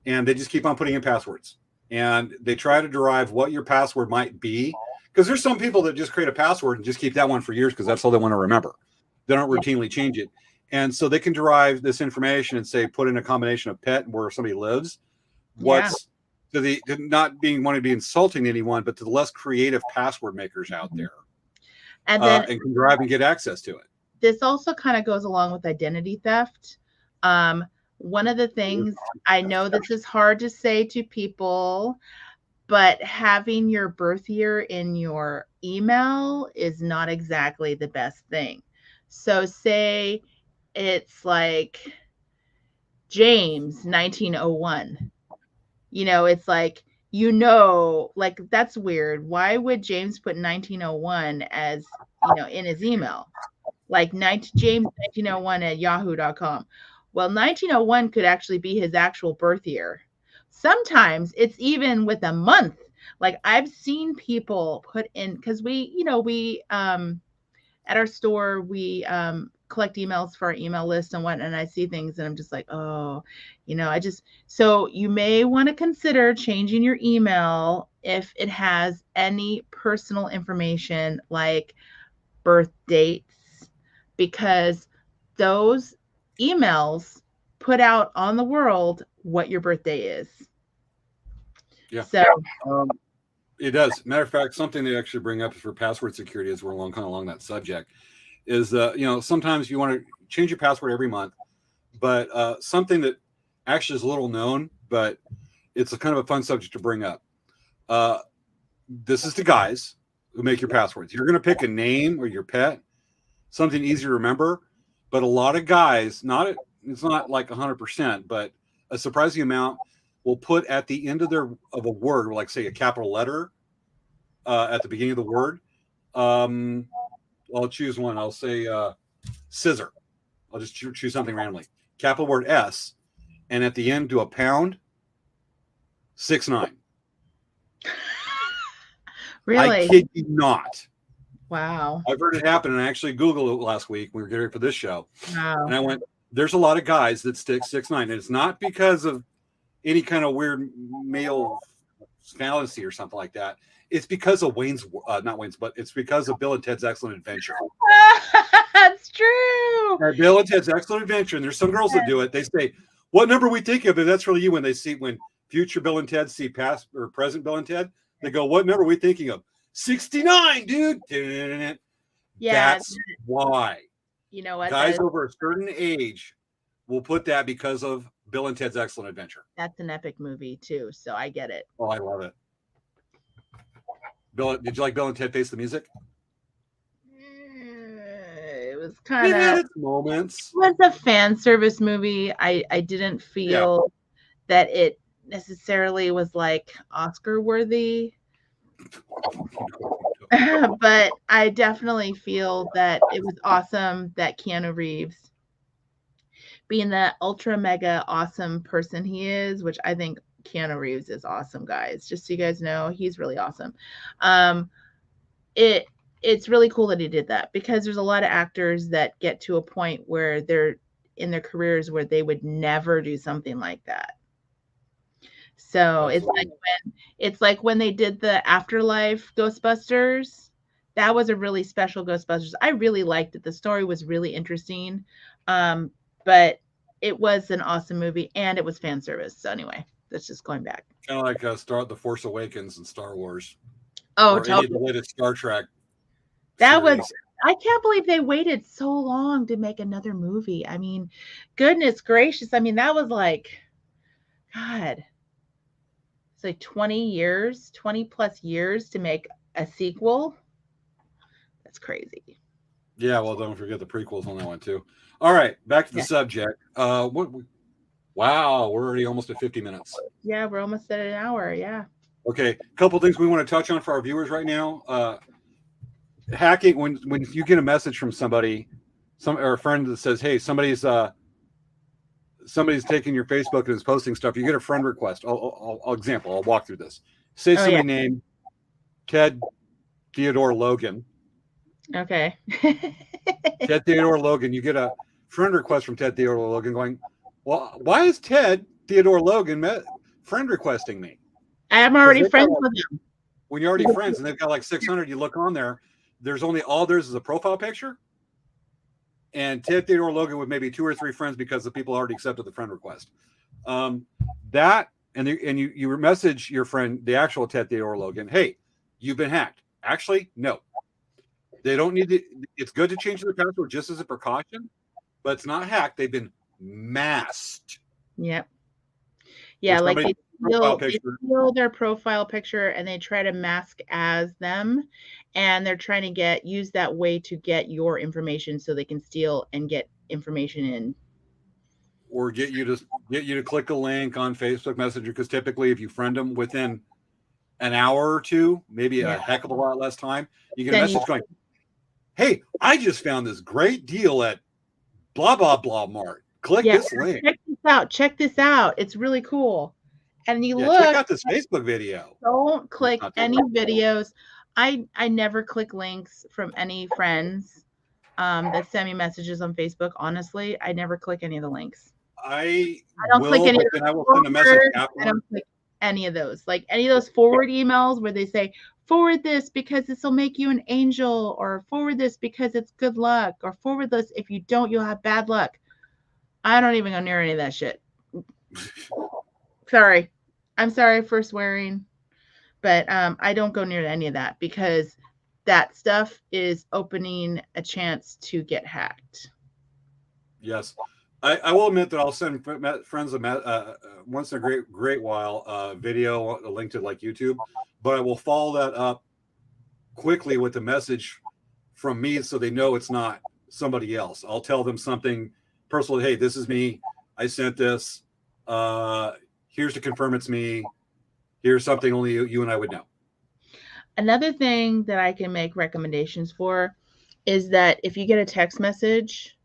Speaker 1: and they just keep on putting in passwords, and they try to derive what your password might be, because there's some people that just create a password and just keep that one for years because that's all they want to remember. They don't routinely change it, and so they can derive this information and say put in a combination of pet and where somebody lives. What's to the not being want to be insulting anyone, but to the less creative password makers out there, and then and can drive and get access to it.
Speaker 2: This also kind of goes along with identity theft. One of the things, I know this is hard to say to people, but having your birth year in your email is not exactly the best thing. So say it's like James 1901. It's like, like, that's weird. Why would James put 1901 as, in his email? Like James 1901 at yahoo.com. Well, 1901 could actually be his actual birth year. Sometimes it's even with a month. Like I've seen people put in, because we at our store, we collect emails for our email list and whatnot, and I see things and I'm just like, oh, so you may want to consider changing your email if it has any personal information like birth dates, because those emails put out on the world what your birthday is.
Speaker 1: Yeah.
Speaker 2: So
Speaker 1: It does. Matter of fact, something they actually bring up for password security as we're along that subject is, sometimes you want to change your password every month, but something that actually is little known, but it's a kind of a fun subject to bring up. This is the guys who make your passwords. You're going to pick a name or your pet, something easy to remember, but a lot of guys, it's not like 100%, but a surprising amount will put at the end of a word, like say a capital letter at the beginning of the word. I'll choose one. I'll say scissor. I'll just choose something randomly. Capital word S, and at the end do a pound 69.
Speaker 2: Really?
Speaker 1: I kid you not.
Speaker 2: Wow.
Speaker 1: I've heard it happen, and I actually Googled it last week when we were getting ready for this show.
Speaker 2: Wow.
Speaker 1: And I went, there's a lot of guys that stick 6'9", and it's not because of any kind of weird male fallacy or something like that. It's because of but it's because of Bill and Ted's Excellent Adventure.
Speaker 2: That's true.
Speaker 1: Bill and Ted's Excellent Adventure, and there's some girls that do it. They say, "What number are we thinking of?" And that's really you when future Bill and Ted see past or present Bill and Ted. They go, "What number are we thinking of?" 69, dude.
Speaker 2: Yeah.
Speaker 1: That's why.
Speaker 2: You know what?
Speaker 1: Guys over a certain age will put that because of Bill and Ted's Excellent Adventure.
Speaker 2: That's an epic movie too, so I get it.
Speaker 1: Oh, I love it. Bill, did you like Bill and Ted Face the Music?
Speaker 2: It was kind of
Speaker 1: moments.
Speaker 2: It was a fan service movie. I didn't feel that it necessarily was like Oscar worthy. But I definitely feel that it was awesome that Keanu Reeves, being the ultra mega awesome person he is, which I think Keanu Reeves is awesome, guys. Just so you guys know, he's really awesome. It's really cool that he did that, because there's a lot of actors that get to a point where they're in their careers where they would never do something like that. So it's like when they did the Afterlife Ghostbusters. That was a really special Ghostbusters. I really liked it. The story was really interesting. But it was an awesome movie, and it was fan service. So anyway, that's just going back.
Speaker 1: Kind of like The Force Awakens and Star Wars.
Speaker 2: Oh,
Speaker 1: or any of the latest Star Trek.
Speaker 2: That
Speaker 1: series.
Speaker 2: was, I can't believe they waited so long to make another movie. I mean, goodness gracious. I mean, that was like, God, it's like 20 plus years to make a sequel. That's crazy.
Speaker 1: Yeah, well, don't forget the prequels on that one too. All right, back to the subject. Wow, we're already almost at 50 minutes.
Speaker 2: Yeah, we're almost at an hour. Yeah.
Speaker 1: Okay, a couple things we want to touch on for our viewers right now. Hacking, when you get a message from somebody, or a friend that says, "Hey, somebody's taking your Facebook and is posting stuff," you get a friend request. I'll walk through this. Say somebody named Ted Theodore Logan.
Speaker 2: Okay.
Speaker 1: Ted Theodore Logan. You get a friend request from Ted Theodore Logan going, "Well, why is Ted Theodore Logan friend requesting me?
Speaker 2: I'm already friends with him."
Speaker 1: When you're already friends and they've got like 600, you look on there, there's only all is a profile picture. And Ted Theodore Logan with maybe 2 or 3 friends because the people already accepted the friend request. You message your friend, the actual Ted Theodore Logan, "Hey, you've been hacked." Actually, no. They don't need to. It's good to change their password just as a precaution, but it's not hacked. They've been masked.
Speaker 2: Yep. Yeah, like they steal their profile picture and they try to mask as them, and they're trying to use that way to get your information so they can steal and get information in.
Speaker 1: Or get you to click a link on Facebook Messenger, because typically if you friend them within an hour or two, maybe a heck of a lot less time, you get a message going, "Hey, I just found this great deal at blah blah blah mart. Click this link.
Speaker 2: Check this out. It's really cool." And you
Speaker 1: check out this Facebook video.
Speaker 2: Don't click any videos. I never click links from any friends that send me messages on Facebook. Honestly, I never click any of the links.
Speaker 1: I
Speaker 2: don't click any.
Speaker 1: I will send a message afterwards.
Speaker 2: I don't click any of those. Like any of those forward emails where they say, "Forward this because this will make you an angel," or "Forward this because it's good luck," or "Forward this if you don't, you'll have bad luck." I don't even go near any of that shit. Sorry. I'm sorry for swearing, But I don't go near any of that because that stuff is opening a chance to get hacked.
Speaker 1: Yes. I will admit that I'll send friends once in a great while video, a link to like YouTube, but I will follow that up quickly with a message from me so they know it's not somebody else. I'll tell them something personal. Hey, this is me. I sent this. Here's to confirm it's me. Here's something only you and I would know.
Speaker 2: Another thing that I can make recommendations for is that if you get a text message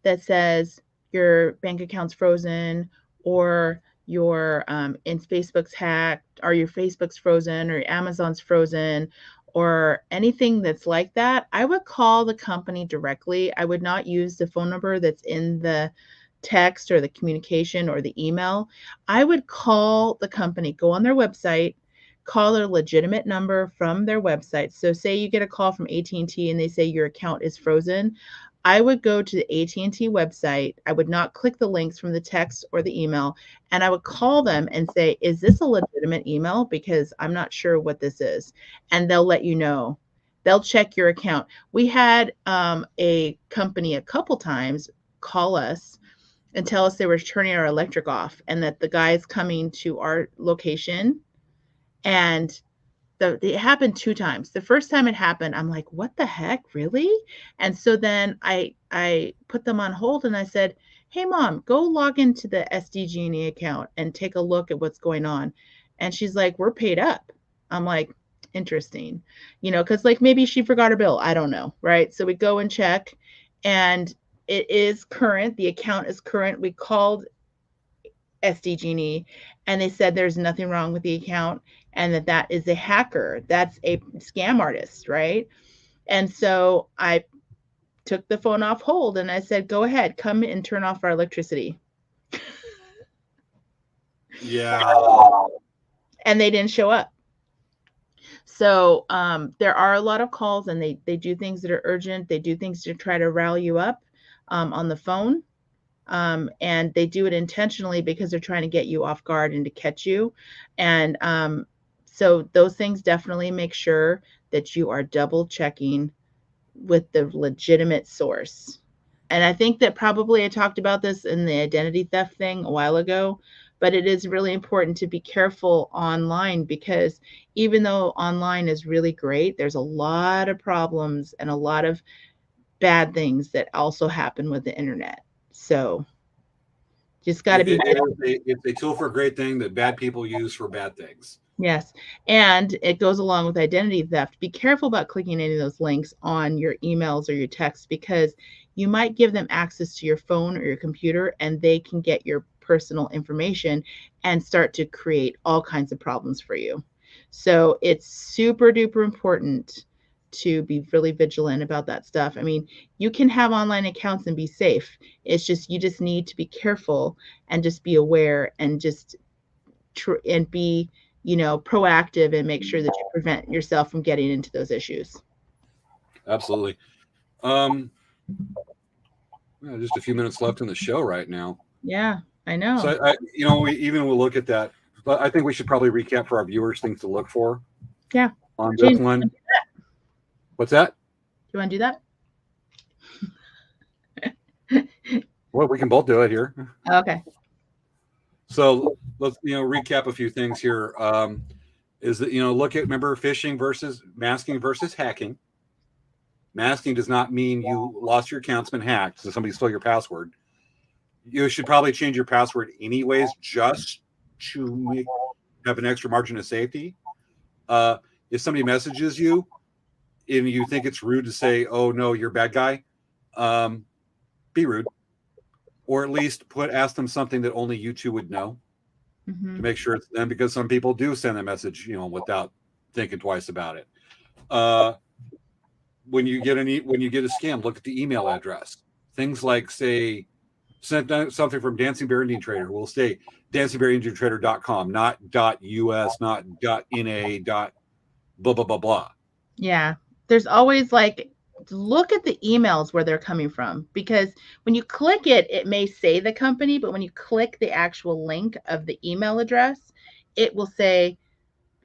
Speaker 2: that says your bank account's frozen, or your in Facebook's hacked, or your Facebook's frozen, or your Amazon's frozen, or anything that's like that, I would call the company directly. I would not use the phone number that's in the text or the communication or the email. I would call the company, go on their website, call their legitimate number from their website. So say you get a call from AT&T and they say your account is frozen. I would go to the AT&T website. I would not click the links from the text or the email, and I would call them and say, is this a legitimate email? Because I'm not sure what this is. And they'll let you know. They'll check your account. We had a company a couple times call us and tell us they were turning our electric off and that the guy's coming to our location. And it happened 2 times. The first time it happened, I'm like, what the heck, really? And so then I put them on hold and I said, hey mom, go log into the SDG&E account and take a look at what's going on. And she's like, we're paid up. I'm like, interesting, because like maybe she forgot her bill. I don't know, right? So we go and check, and it is current. The account is current. We called SDG&E and they said there's nothing wrong with the account and that is a hacker. That's a scam artist, right? And so I took the phone off hold and I said, go ahead, come and turn off our electricity.
Speaker 1: Yeah.
Speaker 2: And they didn't show up. So there are a lot of calls, and they do things that are urgent. They do things to try to rile you up on the phone. And they do it intentionally because they're trying to get you off guard and to catch you. And so those things, definitely make sure that you are double checking with the legitimate source. And I think that probably I talked about this in the identity theft thing a while ago, but it is really important to be careful online, because even though online is really great, there's a lot of problems and a lot of bad things that also happen with the internet. So just got to be.
Speaker 1: It's a tool for a great thing that bad people use for bad things.
Speaker 2: Yes. And it goes along with identity theft. Be careful about clicking any of those links on your emails or your texts, because you might give them access to your phone or your computer, and they can get your personal information and start to create all kinds of problems for you. So it's super duper important to be really vigilant about that stuff. I mean, you can have online accounts and be safe. It's just, you just need to be careful and just be aware and just be, proactive and make sure that you prevent yourself from getting into those issues.
Speaker 1: Absolutely. Just a few minutes left in the show right now.
Speaker 2: Yeah, I know.
Speaker 1: So we'll look at that, but I think we should probably recap for our viewers things to look for.
Speaker 2: Yeah.
Speaker 1: On this one. What's that?
Speaker 2: Do you want to do
Speaker 1: that? Well, we can both do it here.
Speaker 2: Okay.
Speaker 1: So let's recap a few things here. Is that remember phishing versus masking versus hacking. Masking does not mean you lost your account's been hacked, so somebody stole your password. You should probably change your password anyways, just to have an extra margin of safety. If somebody messages you and you think it's rude to say, "Oh no, you're a bad guy," be rude. Or at least ask them something that only you two would know, to make sure it's them, because some people do send a message, without thinking twice about it. When you get a scam, look at the email address. Things like, say, sent something from Dancing Bear Indian Trader. We'll say dancingbearindiantrader.com, not .us, not .na, blah blah blah blah.
Speaker 2: Yeah, there's always look at the emails where they're coming from, because when you click it, it may say the company, but when you click the actual link of the email address, it will say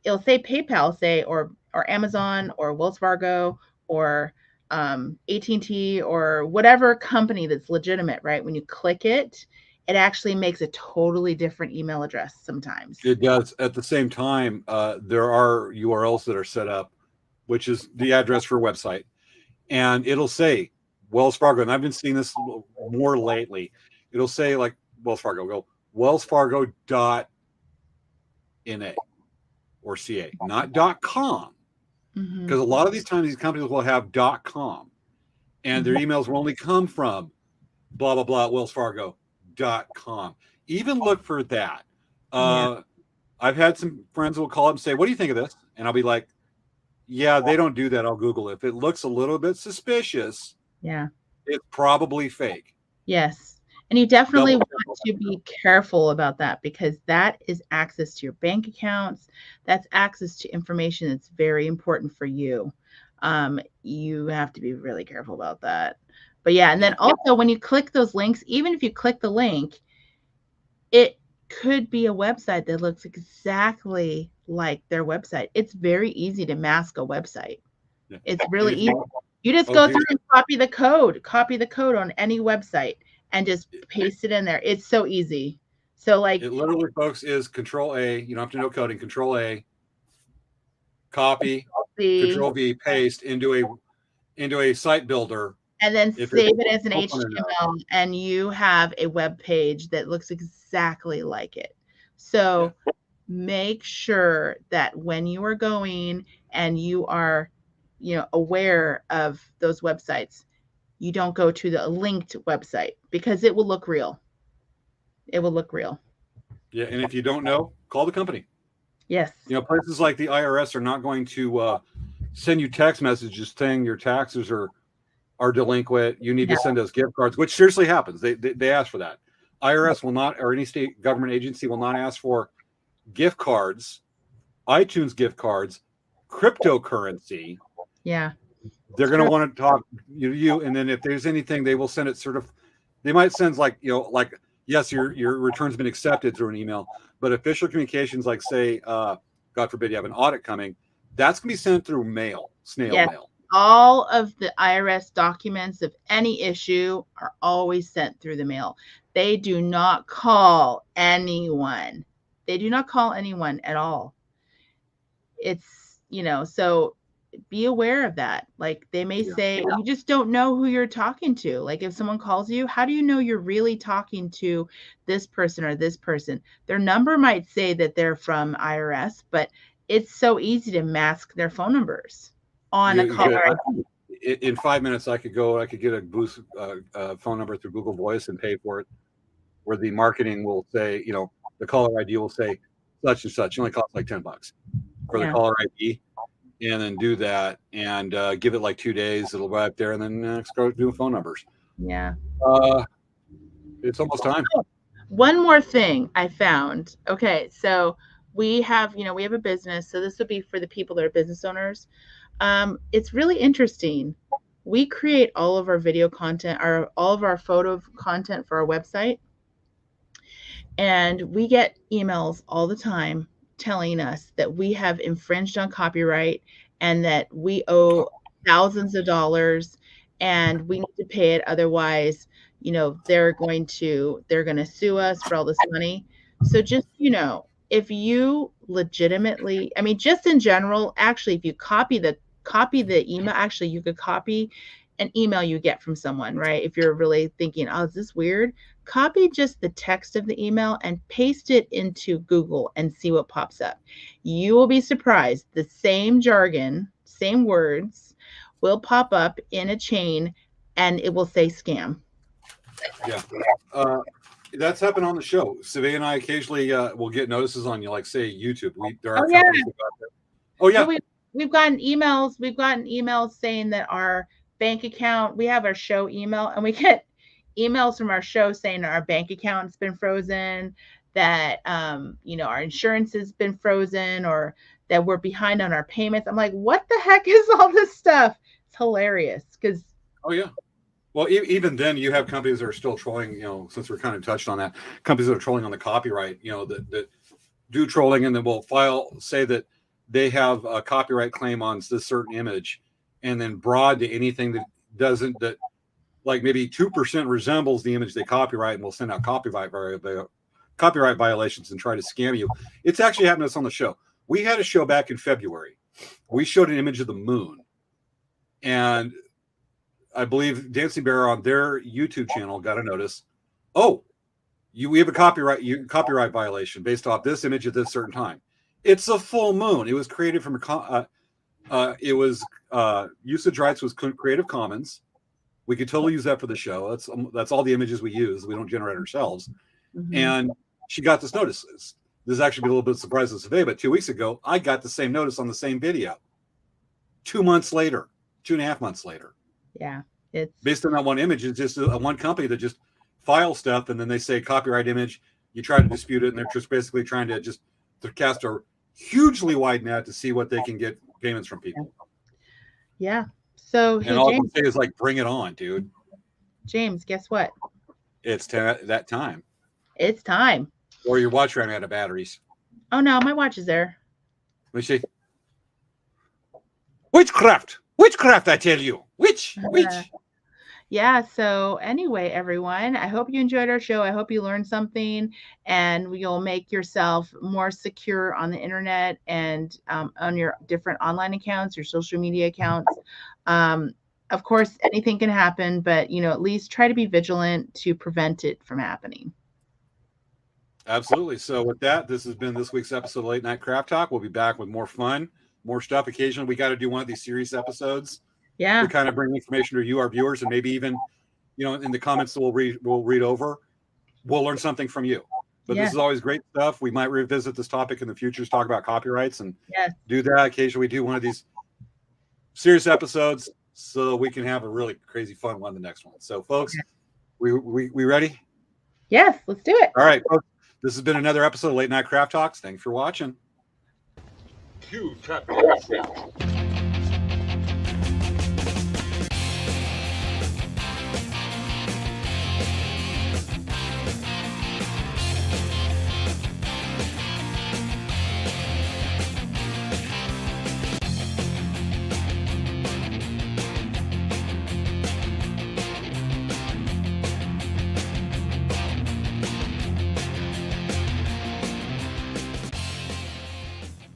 Speaker 2: it'll say PayPal, say, or Amazon or Wells Fargo or AT&T or whatever company that's legitimate, right? When you click it, it actually makes a totally different email address sometimes.
Speaker 1: It does. At the same time, there are URLs that are set up, which is the address for a website, and it'll say Wells Fargo. And I've been seeing this more lately. It'll say like Wells Fargo, go wellsfargo.na or ca, not .com, because a lot of these times these companies will have .com, and their emails will only come from blah blah blah wellsfargo.com. Even look for that. I've had some friends who will call up and say, "What do you think of this?" And I'll be like, "Yeah, they don't do that. I'll Google it. If it looks a little bit suspicious, it's probably fake."
Speaker 2: Yes. And you definitely want to be careful about that, because that is access to your bank accounts. That's access to information that's very important for you. You have to be really careful about that. But yeah, and then also when you click those links, even if you click the link, it could be a website that looks exactly like their website. It's very easy to mask a website. It's really easy. You just go through and copy the code on any website and just paste it in there. It's so easy. So like
Speaker 1: it literally, folks, is Control A. You don't have to know coding. Control A, copy, Control V, paste into a site builder,
Speaker 2: and then save it as an HTML, and you have a web page that looks exactly like it. So make sure that when you are going and you are, aware of those websites, you don't go to the linked website, because it will look real. It will look real.
Speaker 1: Yeah, and if you don't know, call the company.
Speaker 2: Yes.
Speaker 1: Places like the IRS are not going to send you text messages saying your taxes are delinquent. You need to send us gift cards, which seriously happens. They ask for that. IRS will not, or any state government agency will not ask for gift cards, iTunes gift cards, cryptocurrency.
Speaker 2: Yeah.
Speaker 1: They're going to want to talk to you, and then if there's anything, they will send it they might send like yes, your return's been accepted through an email, but official communications, like say, God forbid you have an audit coming, that's going to be sent through mail, snail mail.
Speaker 2: All of the IRS documents of any issue are always sent through the mail. They do not call anyone. They do not call anyone at all. It's, so be aware of that. Like they may say, you just don't know who you're talking to. Like if someone calls you, how do you know you're really talking to this person or this person? Their number might say that they're from IRS, but it's so easy to mask their phone numbers on a caller ID.
Speaker 1: In 5 minutes, I could get a boost phone number through Google Voice and pay for it, where the marketing will say, the caller ID will say such and such. It only costs like $10 for the caller ID, and then do that and give it like 2 days. It'll arrive there, and then go do phone numbers.
Speaker 2: Yeah.
Speaker 1: It's almost time.
Speaker 2: One more thing I found. Okay, so we have a business. So this would be for the people that are business owners. It's really interesting. We create all of our video content, all of our photo content for our website. And we get emails all the time telling us that we have infringed on copyright and that we owe thousands of dollars and we need to pay it. Otherwise, they're going to sue us for all this money. So just, if you legitimately, just in general, actually, if you copy the email, actually, you could copy an email you get from someone, right? If you're really thinking, oh, is this weird? Copy just the text of the email and paste it into Google and see what pops up. You will be surprised. The same jargon, same words will pop up in a chain and it will say scam.
Speaker 1: Yeah. That's happened on the show. Savvy and I occasionally will get notices on like say YouTube. There are companies that got that. Oh yeah.
Speaker 2: So we've gotten emails saying that our bank account, we have our show email, and we get emails from our show saying our bank account's been frozen, that our insurance has been frozen, or that we're behind on our payments. I'm like, what the heck is all this stuff? It's hilarious because
Speaker 1: well, even then, you have companies that are still trolling, since we're kind of touched on that, companies that are trolling on the copyright, that do trolling and then will say that they have a copyright claim on this certain image, and then broad to anything that doesn't, that like maybe 2% resembles the image they copyright, and will send out copyright violations and try to scam you. It's actually happened to us on the show. We had a show back in February. We showed an image of the moon, and I believe Dancing Bear on their YouTube channel got a notice. Oh, we have a copyright violation based off this image at this certain time. It's a full moon. It was created from usage rights was Creative Commons. We could totally use that for the show. That's all the images we use. We don't generate ourselves.
Speaker 3: Mhm.
Speaker 1: And she got this notice. This is actually a little bit surprising today, but 2 weeks ago, I got the same notice on the same video. 2 months later, 2.5 months later.
Speaker 2: Yeah, it's
Speaker 1: Based on that one image, it's just one company that just files stuff, and then they say copyright image. You try to dispute it, and they're just basically trying to cast a hugely wide net to see what they can get payments from people.
Speaker 2: yeah. So hey,
Speaker 1: And all I
Speaker 2: James,
Speaker 1: can say is like, bring it on, dude.
Speaker 2: James, guess what?
Speaker 1: It's that time.
Speaker 2: It's time.
Speaker 1: Or your watch ran out of batteries.
Speaker 2: Oh no, my watch is there.
Speaker 1: Let me see. Witchcraft, I tell you. Witch.
Speaker 2: Yeah, so anyway, everyone, I hope you enjoyed our show. I hope you learned something, and you'll make yourself more secure on the internet and on your different online accounts, your social media accounts. Of course, anything can happen, but at least try to be vigilant to prevent it from happening.
Speaker 1: Absolutely. So with that, this has been this week's episode of Late Night Craft Talk. We'll be back with more fun, more stuff. Occasionally, we got to do one of these serious episodes.
Speaker 2: Yeah.
Speaker 1: To kind of bring information to you, our viewers, and maybe even, in the comments that we'll read over, we'll learn something from you. But This is always great stuff. We might revisit this topic in the future, talk about copyrights, and do that. Occasionally, we do one of these serious episodes so we can have a really crazy fun one the next one. So, folks, we ready?
Speaker 2: Yes, let's do it.
Speaker 1: All right, folks. This has been another episode of Late Night Craft Talks. Thanks for watching. Cue chapter.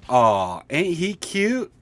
Speaker 1: Aw, ain't he cute?